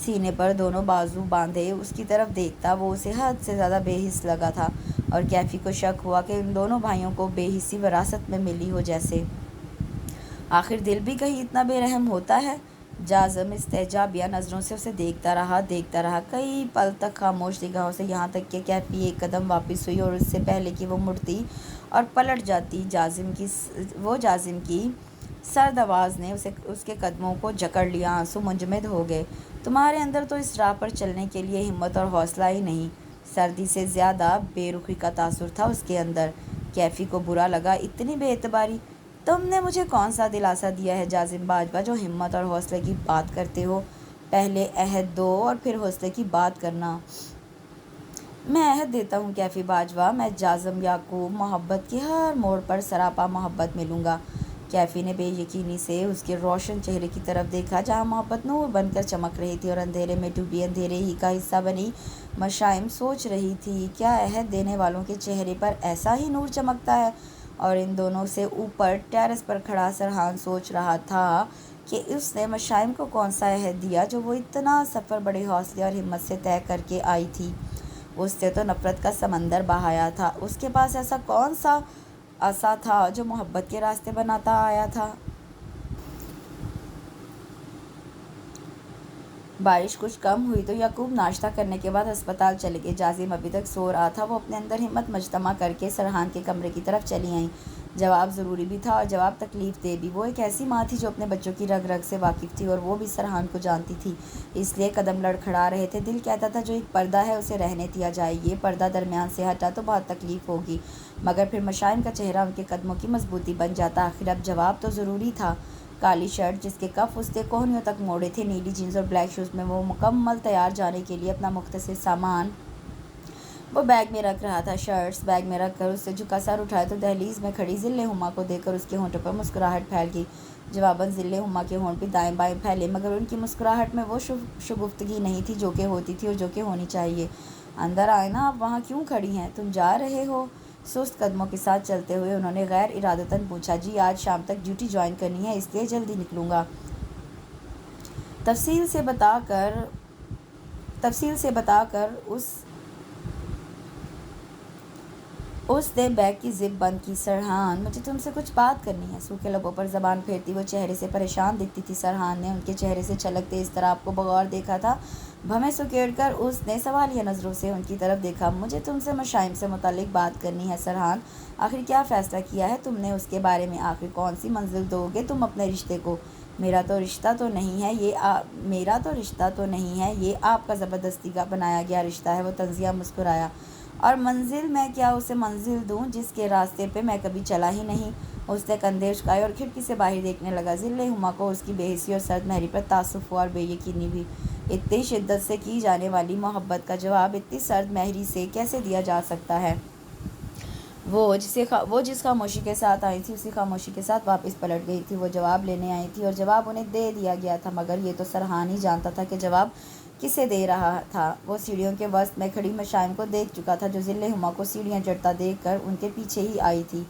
سینے پر دونوں بازو باندھے اس کی طرف دیکھتا۔ وہ اسے حد سے زیادہ بے حس لگا تھا، اور کیفی کو شک ہوا کہ ان دونوں بھائیوں کو بے حسی وراثت میں ملی ہو جیسے۔ آخر دل بھی کہیں اتنا بے رحم ہوتا ہے؟ جازم استعجابیہ نظروں سے اسے دیکھتا رہا کئی پل تک خاموش نگاہوں سے، یہاں تک کہ کیفی ایک قدم واپس ہوئی اور اس سے پہلے کہ وہ مڑتی اور پلٹ جاتی، جازم کی سرد آواز نے اس کے قدموں کو جکڑ لیا۔ آنسو منجمد ہو گئے۔ تمہارے اندر تو اس راہ پر چلنے کے لیے ہمت اور حوصلہ ہی نہیں۔ سردی سے زیادہ بے رخی کا تاثر تھا اس کے اندر۔ کیفی کو برا لگا، اتنی بے اعتباری! تم نے مجھے کون سا دلاسا دیا ہے جازم باجوہ، جو ہمت اور حوصلے کی بات کرتے ہو؟ پہلے عہد دو اور پھر حوصلے کی بات کرنا۔ میں عہد دیتا ہوں کیفی باجوہ، میں جازم یعقوب محبت کے ہر موڑ پر سراپا محبت ملوں گا۔ کیفی نے بے یقینی سے اس کے روشن چہرے کی طرف دیکھا، جہاں محبت نور بن کر چمک رہی تھی، اور اندھیرے میں ڈوبی اندھیرے ہی کا حصہ بنی مشائم سوچ رہی تھی، کیا عہد دینے والوں کے چہرے پر ایسا ہی نور چمکتا ہے؟ اور ان دونوں سے اوپر ٹیرس پر کھڑا سرحان سوچ رہا تھا کہ اس نے مشائم کو کون سا عہد دیا جو وہ اتنا سفر بڑے حوصلے اور ہمت سے طے کر کے آئی تھی۔ اس نے تو نفرت کا سمندر بہایا تھا، اس کے پاس ایسا کون سا عصا تھا جو محبت کے راستے بناتا آیا تھا؟ بارش کچھ کم ہوئی تو یعقوب ناشتہ کرنے کے بعد ہسپتال چلے گئے۔ جازم ابھی تک سو رہا تھا، وہ اپنے اندر ہمت مجتمع کر کے سرحان کے کمرے کی طرف چلی آئیں۔ جواب ضروری بھی تھا اور جواب تکلیف دہ بھی۔ وہ ایک ایسی ماں تھی جو اپنے بچوں کی رگ رگ سے واقف تھی، اور وہ بھی سرحان کو جانتی تھی، اس لیے قدم لڑکھڑا رہے تھے۔ دل کہتا تھا جو ایک پردہ ہے اسے رہنے دیا جائے، یہ پردہ درمیان سے ہٹا تو بہت تکلیف ہوگی، مگر پھر مشائم کا چہرہ ان کے قدموں کی مضبوطی بن جاتا۔ آخر اب جواب تو ضروری تھا۔ کالی شرٹ جس کے کف اس نے کوہنیوں تک موڑے تھے، نیلی جینز اور بلیک شوز میں وہ مکمل تیار جانے کے لیے اپنا مختصر سامان وہ بیگ میں رکھ رہا تھا۔ شرٹس بیگ میں رکھ کر اس سے جھکا سر اٹھایا تو دہلیز میں کھڑی ذل ہما کو دیکھ کر اس کے ہونٹوں پر مسکراہٹ پھیل گئی۔ جواباً ذل ہما کے ہونٹ بھی دائیں بائیں پھیلے، مگر ان کی مسکراہٹ میں وہ شگفتگی نہیں تھی جو کہ ہوتی تھی اور جو کہ ہونی چاہیے۔ اندر آئے نا، آپ وہاں کیوں کھڑی ہیں؟ تم جا رہے ہو؟ سست قدموں کے ساتھ چلتے ہوئے انہوں نے غیر ارادتاً پوچھا۔ جی، آج شام تک ڈیوٹی جوائن کرنی ہے، اس لیے جلدی نکلوں گا۔ تفصیل سے بتا کر اس نے بیگ کی زپ بند کی۔ سرحان، مجھے تم سے کچھ بات کرنی ہے۔ سوکھے لبوں پر زبان پھیرتی وہ چہرے سے پریشان دکھتی تھی۔ سرحان نے ان کے چہرے سے چھلکتے اضطراب کو بغور دیکھا تھا۔ بھویں سکیڑ کر اس نے سوالیہ نظروں سے ان کی طرف دیکھا۔ مجھے تم سے مشائم سے متعلق بات کرنی ہے سرحان، آخر کیا فیصلہ کیا ہے تم نے اس کے بارے میں؟ آخر کون سی منزل دو گے تم اپنے رشتے کو؟ میرا تو رشتہ تو نہیں ہے، یہ آپ کا زبردستی کا بنایا گیا رشتہ ہے۔ وہ طنزیہ مسکرایا۔ اور منزل، میں کیا اسے منزل دوں جس کے راستے پہ میں کبھی چلا ہی نہیں؟ اس نے کندھے اچکائے اور کھڑکی سے باہر دیکھنے لگا۔ ذل ہما کو اس کی بے حسی اور سرد مہری پر تعصب ہوا اور بے یقینی بھی۔ اتنی شدت سے کی جانے والی محبت کا جواب اتنی سرد مہری سے کیسے دیا جا سکتا ہے؟ وہ جس خاموشی کے ساتھ آئی تھی اسی خاموشی کے ساتھ واپس پلٹ گئی تھی۔ وہ جواب لینے آئی تھی اور جواب انہیں دے دیا گیا تھا، مگر یہ تو سرحان ہی جانتا تھا کہ جواب کسے دے رہا تھا؟ وہ سیڑھیوں کے وسط میں کھڑی مشائم کو دیکھ چکا تھا جو ظل ہما کو سیڑھیاں چڑھتا دیکھ کر ان کے پیچھے ہی آئی تھی۔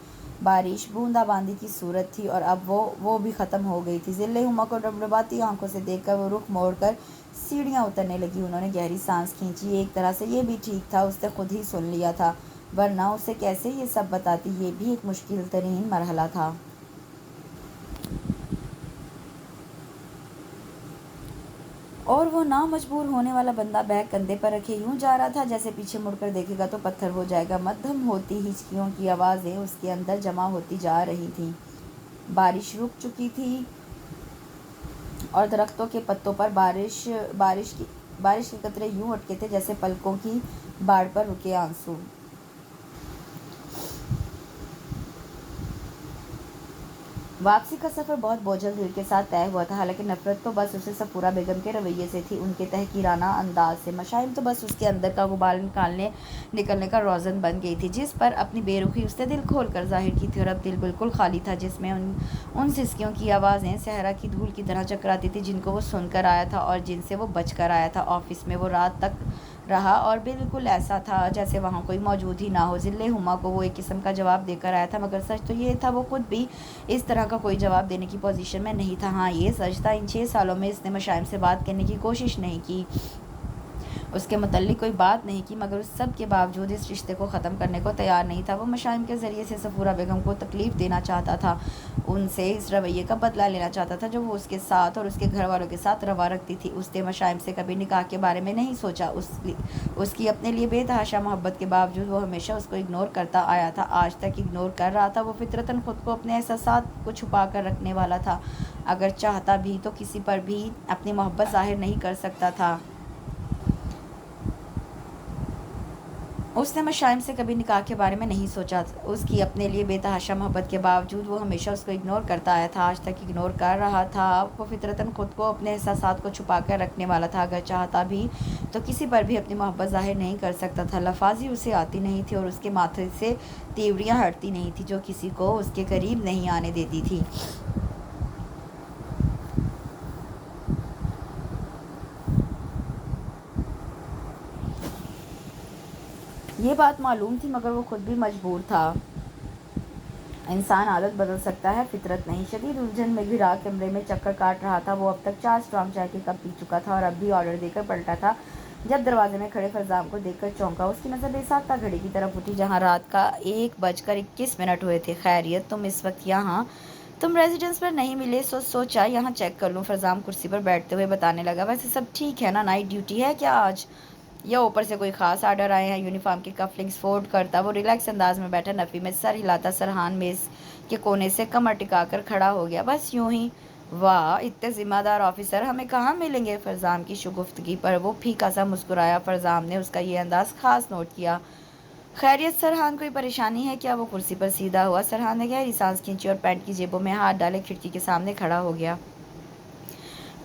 بارش بوندا باندی کی صورت تھی اور اب وہ بھی ختم ہو گئی تھی۔ ظل ہما کو ڈبڈباتی آنکھوں سے دیکھ کر وہ رخ موڑ کر سیڑھیاں اترنے لگی۔ انہوں نے گہری سانس کھینچی۔ ایک طرح سے یہ بھی ٹھیک تھا، اس نے خود ہی سن لیا تھا، ورنہ اسے کیسے یہ سب بتاتی؟ یہ بھی ایک مشکل ترین مرحلہ تھا۔ اور وہ نامجبور ہونے والا بندہ بیگ کندھے پر رکھے یوں جا رہا تھا جیسے پیچھے مڑ کر دیکھے گا تو پتھر ہو جائے گا۔ مدھم ہوتی ہچکیوں کی آوازیں اس کے اندر جمع ہوتی جا رہی تھیں۔ بارش رک چکی تھی اور درختوں کے پتوں پر بارش کے قطرے یوں اٹکے تھے جیسے پلکوں کی باڑ پر رکے آنسو۔ واپسی کا سفر بہت بوجھل دل کے ساتھ طے ہوا تھا، حالانکہ نفرت تو بس اسے صفورہ بیگم کے رویے سے تھی، ان کے تحقیرانہ انداز سے۔ مشائم تو بس اس کے اندر کا غبار نکلنے کا روزن بن گئی تھی، جس پر اپنی بے رخی اس نے دل کھول کر ظاہر کی تھی، اور اب دل بالکل خالی تھا جس میں ان سسکیوں کی آوازیں صحرا کی دھول کی طرح چکراتی تھی جن کو وہ سن کر آیا تھا اور جن سے وہ بچ کر آیا تھا۔ آفس میں وہ رات تک رہا اور بالکل ایسا تھا جیسے وہاں کوئی موجود ہی نہ ہو۔ ظل ہما کو وہ ایک قسم کا جواب دے کر آیا تھا، مگر سچ تو یہ تھا وہ خود بھی اس طرح کا کوئی جواب دینے کی پوزیشن میں نہیں تھا۔ ہاں یہ سچ تھا، ان 6 سالوں میں اس نے مشائم سے بات کرنے کی کوشش نہیں کی، اس کے متعلق کوئی بات نہیں کی، مگر اس سب کے باوجود اس رشتے کو ختم کرنے کو تیار نہیں تھا۔ وہ مشائم کے ذریعے سے صفورہ بیگم کو تکلیف دینا چاہتا تھا، ان سے اس رویے کا بدلہ لینا چاہتا تھا جو وہ اس کے ساتھ اور اس کے گھر والوں کے ساتھ روا رکھتی تھی۔ اس نے مشائم سے کبھی نکاح کے بارے میں نہیں سوچا، اس کی اپنے لیے بے تحاشا محبت کے باوجود وہ ہمیشہ اس کو اگنور کرتا آیا تھا، آج تک اگنور کر رہا تھا۔ وہ فطرتاً خود کو اپنے احساسات کو چھپا کر رکھنے والا تھا، اگر چاہتا بھی تو کسی پر بھی اپنی محبت ظاہر نہیں کر سکتا تھا۔ اس نے مشائم سے کبھی نکاح کے بارے میں نہیں سوچا، اس کی اپنے لیے بے تحاشا محبت کے باوجود وہ ہمیشہ اس کو اگنور کرتا آیا تھا، آج تک اگنور کر رہا تھا۔ وہ فطرتاً خود کو اپنے احساسات کو چھپا کر رکھنے والا تھا، اگر چاہتا بھی تو کسی پر بھی اپنی محبت ظاہر نہیں کر سکتا تھا۔ لفاظی اسے آتی نہیں تھی اور اس کے ماتھے سے تیوریاں ہٹتی نہیں تھیں جو کسی کو اس کے قریب نہیں آنے دیتی تھی۔ یہ بات معلوم تھی مگر وہ خود بھی مجبور تھا۔ انسان عادت بدل سکتا ہے، فطرت نہیں۔ شدید الجھن میں گھرا کمرے میں چکر کاٹ رہا تھا۔ وہ اب تک 4 اسٹرانگ چائے کے کپ پی چکا تھا اور اب بھی آرڈر دے کر پلٹا تھا جب دروازے میں کھڑے فرزام کو دیکھ کر چونکا۔ اس کی نظر بے ساختہ گھڑی کی طرف اٹھی جہاں رات کا 1:21 ہوئے تھے۔ خیریت، تم اس وقت یہاں؟ تم ریزیڈنس پر نہیں ملے سوچا یہاں چیک کر لوں، فرزام کرسی پر بیٹھتے ہوئے بتانے لگا۔ ویسے سب ٹھیک ہے نا؟ نائٹ ڈیوٹی ہے کیا آج؟ یا اوپر سے کوئی خاص آرڈر آئے ہیں؟ یونیفارم کی کف لنکس فولڈ کرتا وہ ریلیکس انداز میں بیٹھا نفی میں سر ہلاتا سرحان میز کے کونے سے کمر ٹکا کر کھڑا ہو گیا۔ بس یوں ہی؟ واہ، اتنے ذمہ دار آفیسر ہمیں کہاں ملیں گے؟ فرزام کی شگفتگی پر وہ پھیکا سا مسکرایا۔ فرزام نے اس کا یہ انداز خاص نوٹ کیا۔ خیریت سرحان، کوئی پریشانی ہے کیا؟ وہ کرسی پر سیدھا ہوا۔ سرحان نے گہری سانس کھینچی اور پینٹ کی جیبوں میں ہاتھ ڈالے کھڑکی کے سامنے کھڑا ہو گیا۔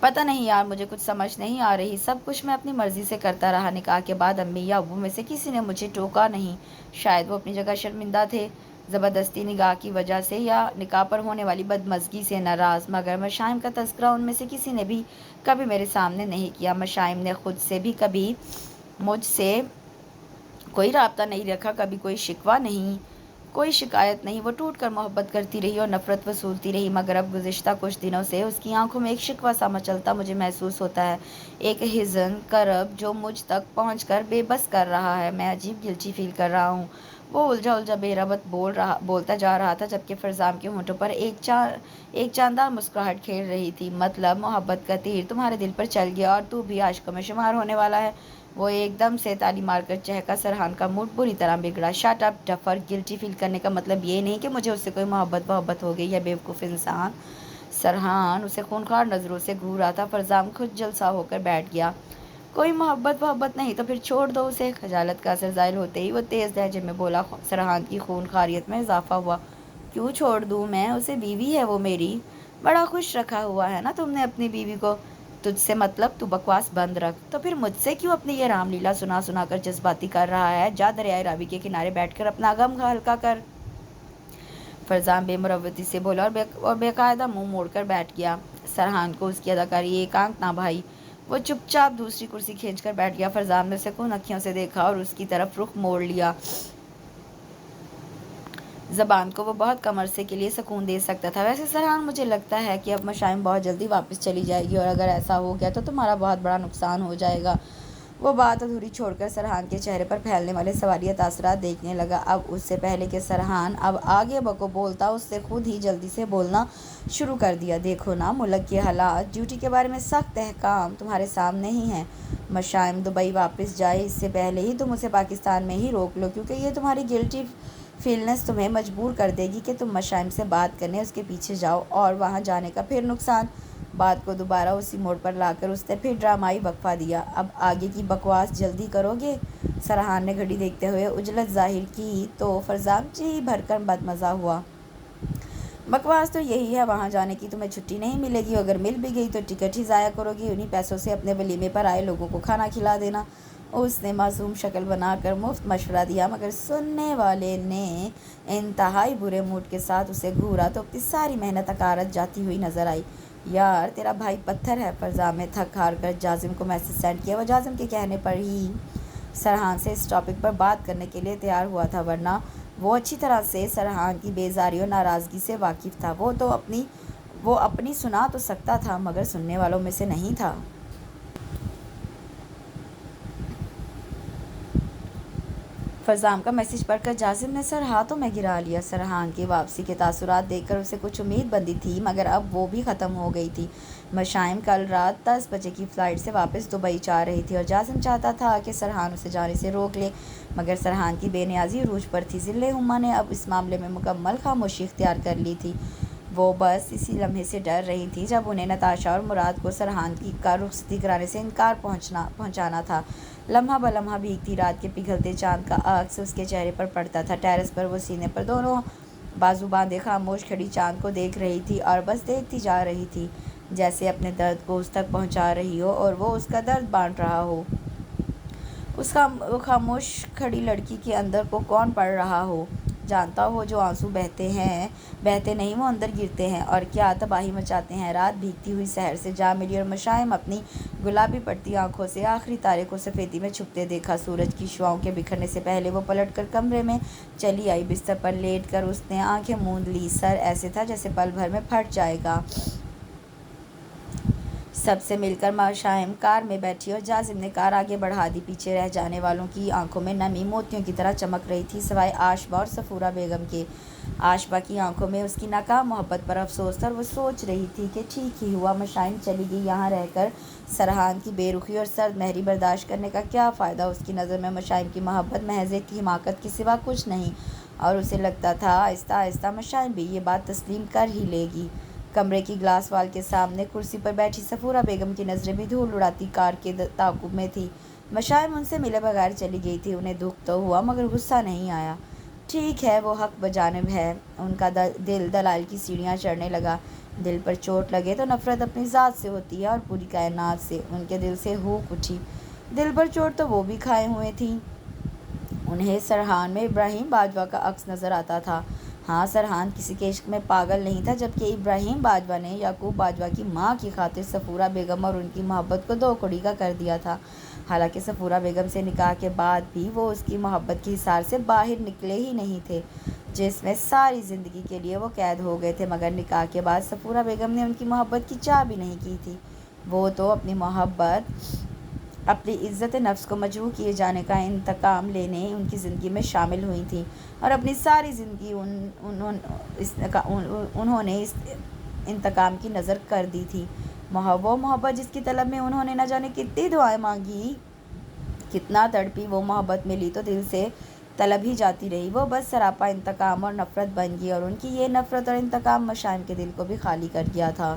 پتہ نہیں یار، مجھے کچھ سمجھ نہیں آ رہی، سب کچھ میں اپنی مرضی سے کرتا رہا، نکاح کے بعد امی یا ابو میں سے کسی نے مجھے ٹوکا نہیں۔ شاید وہ اپنی جگہ شرمندہ تھے، زبردستی نکاح کی وجہ سے یا نکاح پر ہونے والی بدمزگی سے ناراض، مگر مشائم کا تذکرہ ان میں سے کسی نے بھی کبھی میرے سامنے نہیں کیا۔ مشائم نے خود سے بھی کبھی مجھ سے کوئی رابطہ نہیں رکھا، کبھی کوئی شکوہ نہیں، کوئی شکایت نہیں۔ وہ ٹوٹ کر محبت کرتی رہی اور نفرت وصولتی رہی، مگر اب گزشتہ کچھ دنوں سے اس کی آنکھوں میں ایک شکوہ سا مچلتا مجھے محسوس ہوتا ہے، ایک حزن، کرب جو مجھ تک پہنچ کر بے بس کر رہا ہے۔ میں عجیب گلٹی فیل کر رہا ہوں۔ وہ الجھا بے ربط بولتا جا رہا تھا جبکہ فرزام کے ہونٹوں پر ایک چاندار مسکراہٹ کھیل رہی تھی۔ مطلب محبت کا تیر تمہارے دل پر چل گیا اور تو بھی عاشقوں میں شمار ہونے والا ہے؟ وہ ایک دم سے تالی مار کر چہکا۔ سرحان کا موڈ بری طرح بگڑا۔ شٹ اپ ڈفر، گلٹی فیل کرنے کا مطلب یہ نہیں کہ مجھے اس سے کوئی محبت ہو گئی ہے، بیوقوف انسان۔ سرحان اسے خونخوار نظروں سے گھور رہا تھا۔ فرزام خجل سا ہو کر بیٹھ گیا۔ کوئی محبت نہیں تو پھر چھوڑ دو اسے۔ خجالت کا اثر زائل ہوتے ہی وہ تیز لہجے میں بولا۔ سرحان کی خونخواریت میں اضافہ ہوا۔ کیوں چھوڑ دوں میں اسے؟ بیوی ہے وہ میری، بڑا خوش رکھا ہوا ہے نا تم نے اپنی بیوی کو۔ تجھ سے مطلب؟ تو بکواس بند رکھ۔ تو پھر مجھ سے کیوں اپنی یہ رام لیلا سنا کر جذباتی کر رہا ہے؟ جا دریائے راوی کے کنارے بیٹھ کر اپنا غم ہلکا کر۔ فرزام بے مروتی سے بولا اور بے قاعدہ منہ موڑ کر بیٹھ گیا۔ سرحان کو اس کی اداکاری ایک آنک نہ بھائی۔ وہ چپ چاپ دوسری کرسی کھینچ کر بیٹھ گیا۔ فرزام نے سکون اکھیوں سے دیکھا اور اس کی طرف رخ موڑ لیا۔ زبان کو وہ بہت کم عرصے کے لیے سکون دے سکتا تھا۔ ویسے سرحان، مجھے لگتا ہے کہ اب مشائم بہت جلدی واپس چلی جائے گی، اور اگر ایسا ہو گیا تو تمہارا بہت بڑا نقصان ہو جائے گا۔ وہ بات ادھوری چھوڑ کر سرحان کے چہرے پر پھیلنے والے سوالیہ تاثرات دیکھنے لگا۔ اب اس سے پہلے کہ سرحان اب آگے بکو بولتا، اس سے خود ہی جلدی سے بولنا شروع کر دیا۔ دیکھو نا، ملک کے حالات، ڈیوٹی کے بارے میں سخت احکام تمہارے سامنے ہی ہیں۔ مشائم دبئی واپس جائے اس سے پہلے ہی تم اسے پاکستان میں ہی روک لو، کیونکہ یہ تمہاری گلٹی فیلنس تمہیں مجبور کر دے گی کہ تم مشائم سے بات کرنے اس کے پیچھے جاؤ، اور وہاں جانے کا پھر نقصان۔ بات کو دوبارہ اسی موڑ پر لا کر اس نے پھر ڈرامائی وقفہ دیا۔ اب آگے کی بکواس جلدی کرو گے؟ سرحان نے گھڑی دیکھتے ہوئے اجلت ظاہر کی تو فرزام جی بھر کر بدمزہ ہوا۔ بکواس تو یہی ہے، وہاں جانے کی تمہیں چھٹی نہیں ملے گی، اگر مل بھی گئی تو ٹکٹ ہی ضائع کرو گی، انہی پیسوں سے اپنے ولیمے پر آئے لوگوں کو کھانا کھلا دینا۔ اس نے معصوم شکل بنا کر مفت مشورہ دیا، مگر سننے والے نے انتہائی برے موڈ کے ساتھ اسے گھورا تو اپنی ساری محنت اکارت جاتی ہوئی نظر آئی۔ یار تیرا بھائی پتھر ہے۔ فرزام نے تھک ہار کر جازم کو میسج سینڈ کیا۔ وہ جازم کے کہنے پر ہی سرحان سے اس ٹاپک پر بات کرنے کے لیے تیار ہوا تھا، ورنہ وہ اچھی طرح سے سرحان کی بیزاری اور ناراضگی سے واقف تھا۔ وہ اپنی سنا تو سکتا تھا، مگر سننے والوں میں سے نہیں تھا۔ فرزام کا میسج پڑھ کر جازم نے سر ہاتھوں میں گرا لیا۔ سرحان کی واپسی کے تاثرات دیکھ کر اسے کچھ امید بندی تھی، مگر اب وہ بھی ختم ہو گئی تھی۔ مشائم کل رات 10 بجے کی فلائٹ سے واپس دبئی جا رہی تھی، اور جازم چاہتا تھا کہ سرحان اسے جانے سے روک لے، مگر سرحان کی بے نیازی عروج پر تھی۔ ذل ہما نے اب اس معاملے میں مکمل خاموشی اختیار کر لی تھی۔ وہ بس اسی لمحے سے ڈر رہی تھی جب انہیں نتاشا اور مراد کو سرحان کا رخصتی کرانے سے انکار پہنچانا تھا۔ لمحہ بہ لمحہ بھیگتی رات کے پگھلتے چاند کا عکس اس کے چہرے پر پڑتا تھا۔ ٹیرس پر وہ سینے پر دونوں بازو باندھے خاموش کھڑی چاند کو دیکھ رہی تھی، اور بس دیکھتی جا رہی تھی، جیسے اپنے درد کو اس تک پہنچا رہی ہو اور وہ اس کا درد بانٹ رہا ہو۔ اس خاموش کھڑی لڑکی کے اندر کو کون پڑھ رہا ہو؟ جانتا ہو جو آنسو بہتے نہیں وہ اندر گرتے ہیں اور کیا تباہی مچاتے ہیں۔ رات بھیگتی ہوئی سحر سے جا ملی، اور مشائم اپنی گلابی پڑتی آنکھوں سے آخری تارے کو سفیدی میں چھپتے دیکھا۔ سورج کی شعاؤں کے بکھرنے سے پہلے وہ پلٹ کر کمرے میں چلی آئی۔ بستر پر لیٹ کر اس نے آنکھیں موند لی۔ سر ایسے تھا جیسے پل بھر میں پھٹ جائے گا۔ سب سے مل کر مشائم کار میں بیٹھی، اور جازم نے کار آگے بڑھا دی۔ پیچھے رہ جانے والوں کی آنکھوں میں نمی موتیوں کی طرح چمک رہی تھی، سوائے عاشبہ اور صفورہ بیگم کے۔ عاشبہ کی آنکھوں میں اس کی ناکام محبت پر افسوس تھا، اور وہ سوچ رہی تھی کہ ٹھیک ہی ہوا مشائم چلی گئی، یہاں رہ کر سرحان کی بے رخی اور سرد مہری برداشت کرنے کا کیا فائدہ۔ اس کی نظر میں مشائم کی محبت محض ایک حماقت کے سوا کچھ نہیں، اور اسے لگتا تھا آہستہ آہستہ مشائم بھی یہ بات تسلیم کر ہی لے گی۔ کمرے کی گلاس وال کے سامنے کرسی پر بیٹھی صفورہ بیگم کی نظریں بھی دھول اڑاتی کار کے تعاقب میں تھیں۔ مشائم ان سے ملے بغیر چلی گئی تھی۔ انہیں دکھ تو ہوا، مگر غصہ نہیں آیا۔ ٹھیک ہے، وہ حق بجانب ہے۔ ان کا دل دلائل کی سیڑھیاں چڑھنے لگا۔ دل پر چوٹ لگے تو نفرت اپنی ذات سے ہوتی ہے اور پوری کائنات سے۔ ان کے دل سے ہوک اٹھی۔ دل پر چوٹ تو وہ بھی کھائے ہوئے تھیں۔ انہیں سرحان میں ابراہیم باجوہ کا عکس نظر آتا تھا۔ ہاں، سرحان کسی کے عشق میں پاگل نہیں تھا، جبکہ ابراہیم باجوہ نے یعقوب باجوہ کی ماں کی خاطر صفورہ بیگم اور ان کی محبت کو دو کڑی کا کر دیا تھا۔ حالانکہ صفورہ بیگم سے نکاح کے بعد بھی وہ اس کی محبت کے حصار سے باہر نکلے ہی نہیں تھے، جس میں ساری زندگی کے لیے وہ قید ہو گئے تھے، مگر نکاح کے بعد صفورہ بیگم نے ان کی محبت کی چاہ بھی نہیں کی تھی۔ وہ تو اپنی محبت، اپنی عزت نفس کو مجروح کیے جانے کا انتقام لینے ان کی زندگی میں شامل ہوئی تھیں، اور اپنی ساری زندگی انہوں نے اس انتقام کی نذر کر دی تھی۔ وہ محبت جس کی طلب میں انہوں نے نہ جانے کتنی دعائیں مانگی، کتنا تڑپی، وہ محبت ملی تو دل سے طلب ہی جاتی رہی۔ وہ بس سراپا انتقام اور نفرت بن گئی، اور ان کی یہ نفرت اور انتقام مشائم کے دل کو بھی خالی کر گیا تھا۔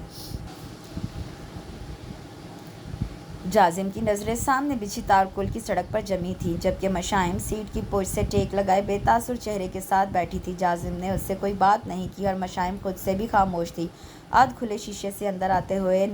جازم کی نظریں سامنے بچھی تارکل کی سڑک پر جمی تھی، جبکہ مشائم سیٹ کی پوچھ سے ٹیک لگائے بے تاثر چہرے کے ساتھ بیٹھی تھی۔ جازم نے اس سے کوئی بات نہیں کی، اور مشائم خود سے بھی خاموش تھی۔ آدھ کھلے شیشے سے اندر آتے ہوئے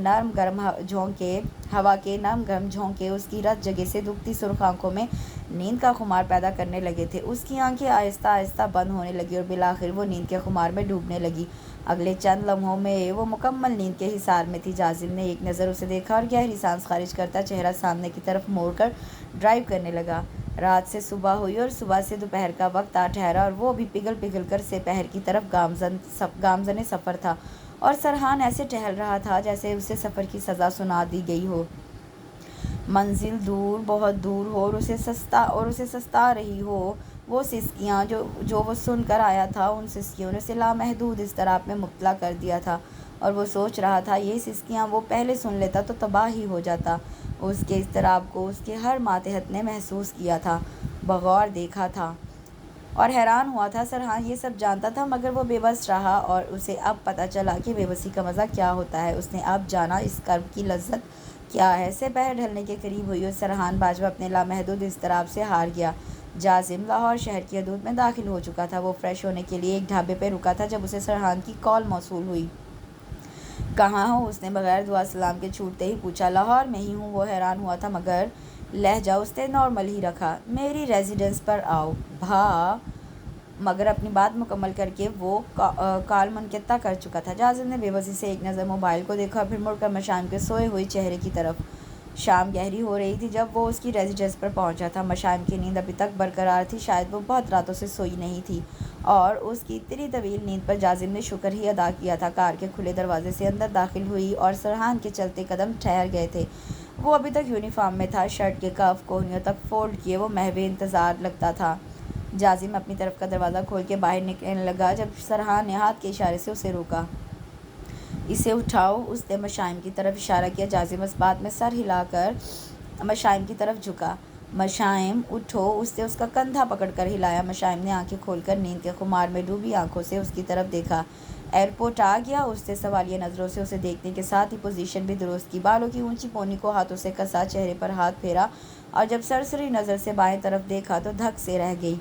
ہوا کے نرم گرم جھونکے اس کی رت جگہ سے دکھتی سرخ آنکھوں میں نیند کا خمار پیدا کرنے لگے تھے۔ اس کی آنکھیں آہستہ آہستہ بند ہونے لگی، اور بالآخر وہ نیند کے خمار میں ڈوبنے لگی۔ اگلے چند لمحوں میں وہ مکمل نیند کے حصار میں تھی۔ جازم نے ایک نظر اسے دیکھا اور گہری سانس خارج کرتا چہرہ سامنے کی طرف موڑ کر ڈرائیو کرنے لگا۔ رات سے صبح ہوئی اور صبح سے دوپہر کا وقت آ ٹھہرا اور وہ بھی پگھل پگھل کر سے پہر کی طرف گامزن سفر تھا، اور سرحان ایسے ٹہل رہا تھا جیسے اسے سفر کی سزا سنا دی گئی ہو، منزل دور، بہت دور ہو اور اسے سستا رہی ہو۔ وہ سسکیاں جو وہ سن کر آیا تھا، ان سسکیوں نے اسے لامحدود اضطراب میں مبتلا کر دیا تھا، اور وہ سوچ رہا تھا یہ سسکیاں وہ پہلے سن لیتا تو تباہ ہی ہو جاتا۔ اس کے اضطراب کو اس کے ہر ماتحت نے محسوس کیا تھا، بغور دیکھا تھا اور حیران ہوا تھا۔ سرحان یہ سب جانتا تھا، مگر وہ بے بس رہا، اور اسے اب پتہ چلا کہ بے بسی کا مزہ کیا ہوتا ہے۔ اس نے اب جانا اس کرب کی لذت کیا ہے۔ سپہر ڈھلنے کے قریب ہوئی اور سرحان باجوہ اپنے لامحدود اضطراب سے ہار گیا۔ جازم لاہور شہر کی حدود میں داخل ہو چکا تھا۔ وہ فریش ہونے کے لیے ایک ڈھابے پہ رکا تھا جب اسے سرحان کی کال موصول ہوئی۔ کہاں ہو؟ اس نے بغیر دعا سلام کے چھوٹتے ہی پوچھا۔ لاہور میں ہی ہوں، وہ حیران ہوا تھا، مگر لہجہ اس نے نارمل ہی رکھا۔ میری ریزیڈنس پر آؤ مگر اپنی بات مکمل کر کے وہ کال منقطع کر چکا تھا۔ جازم نے بے بسی سے ایک نظر موبائل کو دیکھا اور پھر مڑ کر مشائم کے سوئے ہوئے چہرے کی طرف۔ شام گہری ہو رہی تھی جب وہ اس کی ریزیڈنس پر پہنچا تھا۔ مشائم کی نیند ابھی تک برقرار تھی، شاید وہ بہت راتوں سے سوئی نہیں تھی، اور اس کی اتنی طویل نیند پر جازم نے شکر ہی ادا کیا تھا۔ کار کے کھلے دروازے سے اندر داخل ہوئی اور سرحان کے چلتے قدم ٹھہر گئے تھے۔ وہ ابھی تک یونیفارم میں تھا، شرٹ کے کف کوہنیوں تک فولڈ کیے وہ محو انتظار لگتا تھا۔ جازم اپنی طرف کا دروازہ کھول کے باہر نکلنے لگا جب سرحان نے ہاتھ کے اشارے سے اسے روکا۔ اسے اٹھاؤ، اس نے مشائم کی طرف اشارہ کیا۔ جازم اس بات میں سر ہلا کر مشائم کی طرف جھکا۔ مشائم اٹھو، اس نے اس کا کندھا پکڑ کر ہلایا۔ مشائم نے آنکھیں کھول کر نیند کے خمار میں ڈوبی آنکھوں سے اس کی طرف دیکھا۔ ایئرپورٹ آ گیا؟ اس نے سوالیہ نظروں سے اسے دیکھنے کے ساتھ ہی پوزیشن بھی درست کی، بالوں کی اونچی پونی کو ہاتھوں سے کسا، چہرے پر ہاتھ پھیرا، اور جب سرسری نظر سے بائیں طرف دیکھا تو دھک سے رہ گئی۔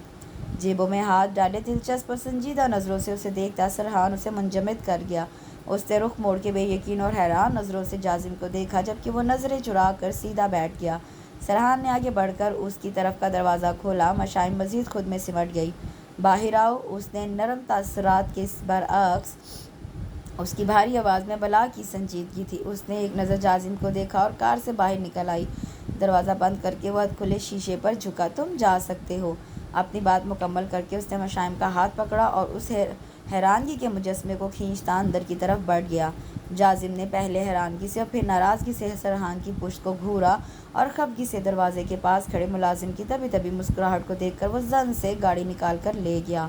جیبوں میں ہاتھ ڈالے دلچسپ اور سنجیدہ نظروں سے اسے دیکھتا سرحان اسے منجمد کر گیا۔ اس نے رخ موڑ کے بے یقین اور حیران نظروں سے جازم کو دیکھا، جبکہ وہ نظریں چرا کر سیدھا بیٹھ گیا۔ سرحان نے آگے بڑھ کر اس کی طرف کا دروازہ کھولا۔ مشائم مزید خود میں سمٹ گئی۔ باہر آؤ، اس نے نرم تاثرات کے برعکس اس کی بھاری آواز میں بلا کی سنجیدگی تھی۔ اس نے ایک نظر جازم کو دیکھا اور کار سے باہر نکل آئی۔ دروازہ بند کر کے وہ ادھ کھلے شیشے پر جھکا۔ تم جا سکتے ہو۔ اپنی بات مکمل کر کے اس نے مشائم کا ہاتھ پکڑا اور اس حیرانگی کے مجسمے کو کھینچتا اندر کی طرف بڑھ گیا۔ جازم نے پہلے حیرانگی سے اور پھر ناراضگی سے سرحان کی پشت کو گھورا اور خفگی سے دروازے کے پاس کھڑے ملازم کی دبی دبی مسکراہٹ کو دیکھ کر وہ زن سے گاڑی نکال کر لے گیا۔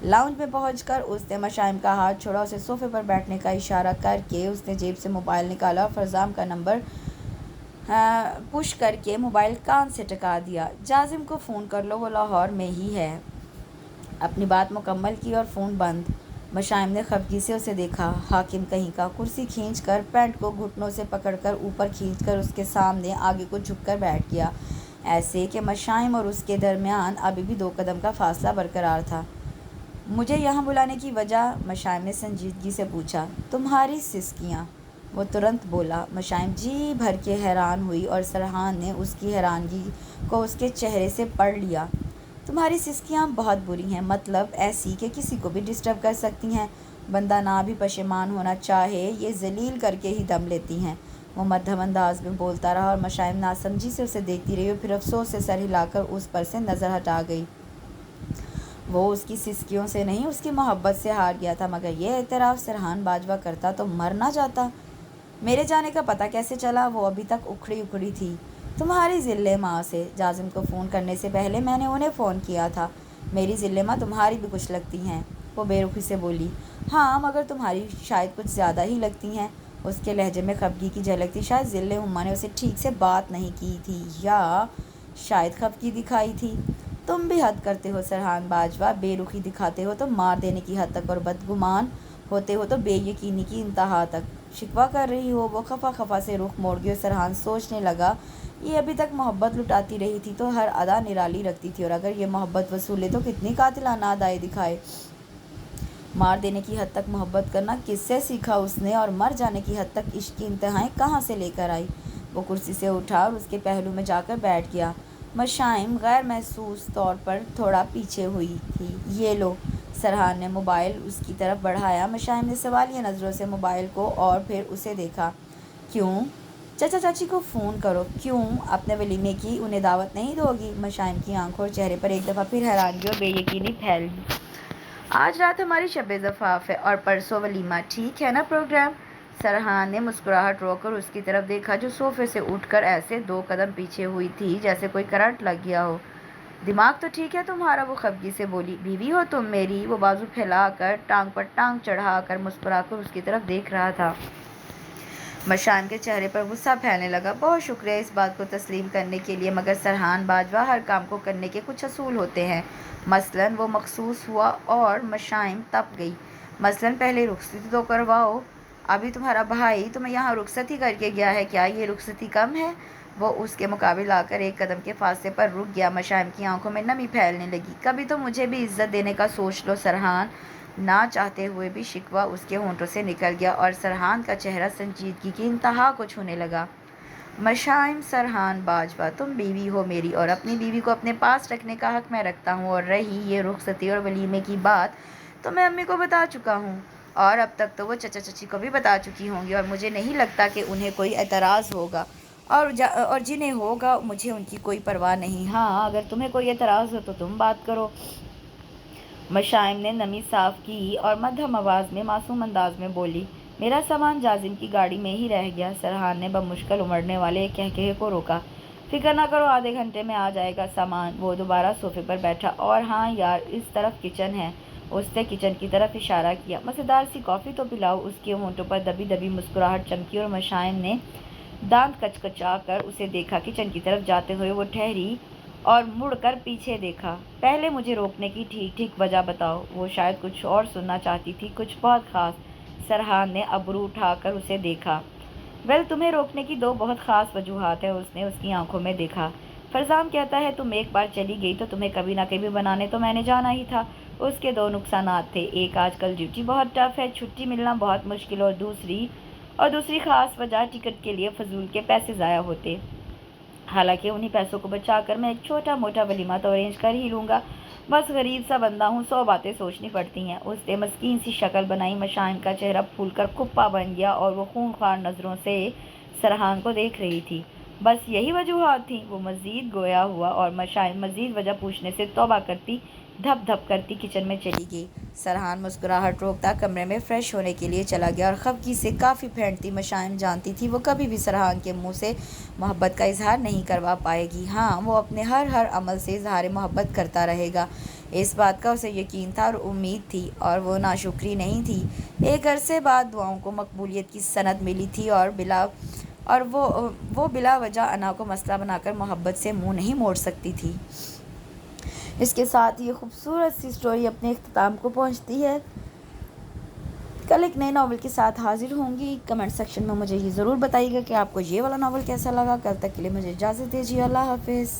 لاؤنج میں پہنچ کر اس نے مشائم کا ہاتھ چھوڑا، اسے صوفے پر بیٹھنے کا اشارہ کر کے اس نے جیب سے موبائل نکالا اور فرزام کا نمبر پش کر کے موبائل کان سے ٹکا دیا۔ جازم کو فون کر لو، وہ لاہور میں ہی ہے۔ اپنی بات مکمل کی اور فون بند۔ مشائم نے خفگی سے اسے دیکھا۔ حاکم کہیں کا۔ کرسی کھینچ کر پینٹ کو گھٹنوں سے پکڑ کر اوپر کھینچ کر اس کے سامنے آگے کو جھک کر بیٹھ گیا، ایسے کہ مشائم اور اس کے درمیان ابھی بھی 2 قدم کا فاصلہ برقرار تھا۔ مجھے یہاں بلانے کی وجہ؟ مشائم نے سنجیدگی سے پوچھا۔ تمہاری سسکیاں، وہ ترنت بولا۔ مشائم جی بھر کے حیران ہوئی اور سرحان نے اس کی حیرانگی کو اس کے چہرے سے پڑھ لیا۔ تمہاری سسکیاں بہت بری ہیں، مطلب ایسی کہ کسی کو بھی ڈسٹرب کر سکتی ہیں، بندہ نہ بھی پشیمان ہونا چاہے یہ ذلیل کر کے ہی دم لیتی ہیں۔ وہ مدھم انداز میں بولتا رہا اور مشائم ناسمجھی سے اسے دیکھتی رہی اور پھر افسوس سے سر ہلا کر اس پر سے نظر ہٹا گئی۔ وہ اس کی سسکیوں سے نہیں، اس کی محبت سے ہار گیا تھا، مگر یہ اعتراف سرحان باجوہ کرتا تو مر نہ جاتا۔ میرے جانے کا پتہ کیسے چلا؟ وہ ابھی تک اکھڑی اکھڑی تھی۔ تمہاری ذلِ ماں سے۔ جازم کو فون کرنے سے پہلے میں نے انہیں فون کیا تھا۔ میری ذلِ ماں تمہاری بھی کچھ لگتی ہیں، وہ بے رخی سے بولی۔ ہاں، مگر تمہاری شاید کچھ زیادہ ہی لگتی ہیں۔ اس کے لہجے میں خفگی کی جھلک تھی۔ شاید ذلِ اماں نے اسے ٹھیک سے بات نہیں کی تھی، یا شاید خفگی دکھائی تھی۔ تم بھی حد کرتے ہو سرحان باجوہ، بے رخی دکھاتے ہو تو مار دینے کی حد تک اور بدگمان ہوتے ہو تو بے یقینی کی انتہا تک۔ شکوہ کر رہی ہو؟ وہ خفا خفا سے رخ موڑ گئی اور سرحان سوچنے لگا، یہ ابھی تک محبت لٹاتی رہی تھی تو ہر ادا نرالی رکھتی تھی، اور اگر یہ محبت وصول ہے تو کتنی قاتلانہ ادائیں دکھائے۔ مار دینے کی حد تک محبت کرنا کس سے سیکھا اس نے، اور مر جانے کی حد تک عشق کی انتہائیں کہاں سے لے کر آئی؟ وہ کرسی سے اٹھا اور اس کے پہلو میں جا کر بیٹھ گیا۔ مشائم غیر محسوس طور پر تھوڑا پیچھے ہوئی تھی۔ یہ لو، سرحان نے موبائل اس کی طرف بڑھایا۔ مشائم نے سوالیہ نظروں سے موبائل کو اور پھر اسے دیکھا۔ کیوں؟ چچا چاچی کو فون کرو۔ کیوں؟ اپنے ولیمے کی انہیں دعوت نہیں دو گی؟ مشائم کی آنکھوں اور چہرے پر ایک دفعہ پھر حیرانگی اور بے یقینی پھیل گئی۔ آج رات ہماری شب زفاف ہے اور پرسوں ولیمہ، ٹھیک ہے نا پروگرام؟ سرحان نے مسکراہٹ روک کر اس کی طرف دیکھا جو صوفے سے اٹھ کر ایسے 2 قدم پیچھے ہوئی تھی جیسے کوئی کرنٹ لگ گیا ہو۔ دماغ تو ٹھیک ہے تمہارا؟ وہ خفگی سے بولی۔ بیوی ہو تم میری؟ وہ بازو پھیلا کر ٹانگ پر ٹانگ چڑھا کر مسکرا کر اس کی طرف دیکھ رہا تھا۔ مشائم کے چہرے پر غصہ پھیلنے لگا۔ بہت شکریہ اس بات کو تسلیم کرنے کے لیے، مگر سرحان باجوہ، ہر کام کو کرنے کے کچھ اصول ہوتے ہیں۔ مثلاً وہ مخصوص ہوا اور مشائم تپ گئی۔ مثلاً پہلے رخصتی تو کرواؤ۔ ابھی تمہارا بھائی تمہیں یہاں رخصتی کر کے گیا ہے، کیا یہ رخصتی کم ہے؟ وہ اس کے مقابل آ کر 1 قدم کے فاصلے پر رک گیا۔ مشائم کی آنکھوں میں نمی پھیلنے لگی۔ کبھی تو مجھے بھی عزت دینے کا سوچ لو سرحان۔ نہ چاہتے ہوئے بھی شکوہ اس کے ہونٹوں سے نکل گیا اور سرحان کا چہرہ سنجیدگی کی انتہا کو چھونے لگا۔ مشائم، سرحان باجوہ، تم بیوی ہو میری اور اپنی بیوی کو اپنے پاس رکھنے کا حق میں رکھتا ہوں، اور رہی یہ رخصتی اور ولیمے کی بات تو میں امی کو بتا چکا ہوں، اور اب تک تو وہ چچا چچی کو بھی بتا چکی ہوں گی، اور مجھے نہیں لگتا کہ انہیں کوئی اعتراض ہوگا، اور جنہیں ہوگا مجھے ان کی کوئی پرواہ نہیں۔ ہاں، اگر تمہیں کوئی اعتراض ہو تو تم بات کرو۔ مشائم نے نمی صاف کی اور مدھم آواز میں معصوم انداز میں بولی، میرا سامان جازم کی گاڑی میں ہی رہ گیا۔ سرحان نے بمشکل امڑنے والے ایک قہقہے کو روکا۔ فکر نہ کرو، آدھے گھنٹے میں آ جائے گا سامان۔ وہ دوبارہ صوفے پر بیٹھا۔ اور ہاں یار، اس طرف کچن ہے۔ اس نے کچن کی طرف اشارہ کیا۔ مزیدار سی کافی تو پلاؤ۔ اس کے ہونٹوں پر دبی دبی مسکراہٹ چمکی اور مشائم نے دانت کچکچا کر اسے دیکھا۔ کچن کی طرف جاتے ہوئے وہ ٹھہری اور مڑ کر پیچھے دیکھا۔ پہلے مجھے روکنے کی ٹھیک ٹھیک وجہ بتاؤ۔ وہ شاید کچھ اور سننا چاہتی تھی، کچھ بہت خاص۔ سرحان نے ابرو اٹھا کر اسے دیکھا۔ ویل، تمہیں روکنے کی 2 بہت خاص وجوہات ہیں۔ اس نے اس کی آنکھوں میں دیکھا۔ فرزام کہتا ہے تم ایک بار چلی گئی تو تمہیں کبھی نہ کبھی بنانے تو میں نے جانا ہی تھا۔ اس کے 2 نقصانات تھے، ایک آج کل ڈیوٹی بہت ٹف ہے، چھٹی ملنا بہت مشکل، اور دوسری خاص وجہ ٹکٹ کے لیے فضول کے پیسے ضائع ہوتے۔ حالانکہ انہی پیسوں کو بچا کر میں ایک چھوٹا موٹا ولیمہ تو ارینج کر ہی لوں گا۔ بس غریب سا بندہ ہوں، 100 باتیں سوچنی پڑتی ہیں۔ اس نے مسکین سی شکل بنائی۔ مشائم کا چہرہ پھول کر کھپا بن گیا اور وہ خونخوار نظروں سے سرحان کو دیکھ رہی تھی۔ بس یہی وجوہات تھیں؟ وہ مزید گویا ہوا اور مشائم مزید وجہ پوچھنے سے توبہ کرتی دھپ دھپ کرتی کچن میں چلی گئی۔ سرحان مسکراہٹ روکتا کمرے میں فریش ہونے کے لیے چلا گیا اور خفگی سے کافی پھینٹتی مشائم جانتی تھی وہ کبھی بھی سرحان کے منہ سے محبت کا اظہار نہیں کروا پائے گی۔ ہاں، وہ اپنے ہر عمل سے اظہار محبت کرتا رہے گا، اس بات کا اسے یقین تھا اور امید تھی، اور وہ ناشکری نہیں تھی۔ ایک عرصے بعد دعاؤں کو مقبولیت کی سند ملی تھی اور وہ بلا وجہ انا کو مسئلہ بنا کر محبت سے منہ نہیں موڑ سکتی تھی۔ اس کے ساتھ یہ خوبصورت سی سٹوری اپنے اختتام کو پہنچتی ہے۔ کل ایک نئے ناول کے ساتھ حاضر ہوں گی۔ کمنٹ سیکشن میں مجھے یہ ضرور بتائیے گا کہ آپ کو یہ والا ناول کیسا لگا۔ کل تک کے لیے مجھے اجازت دیجیے۔ اللہ حافظ۔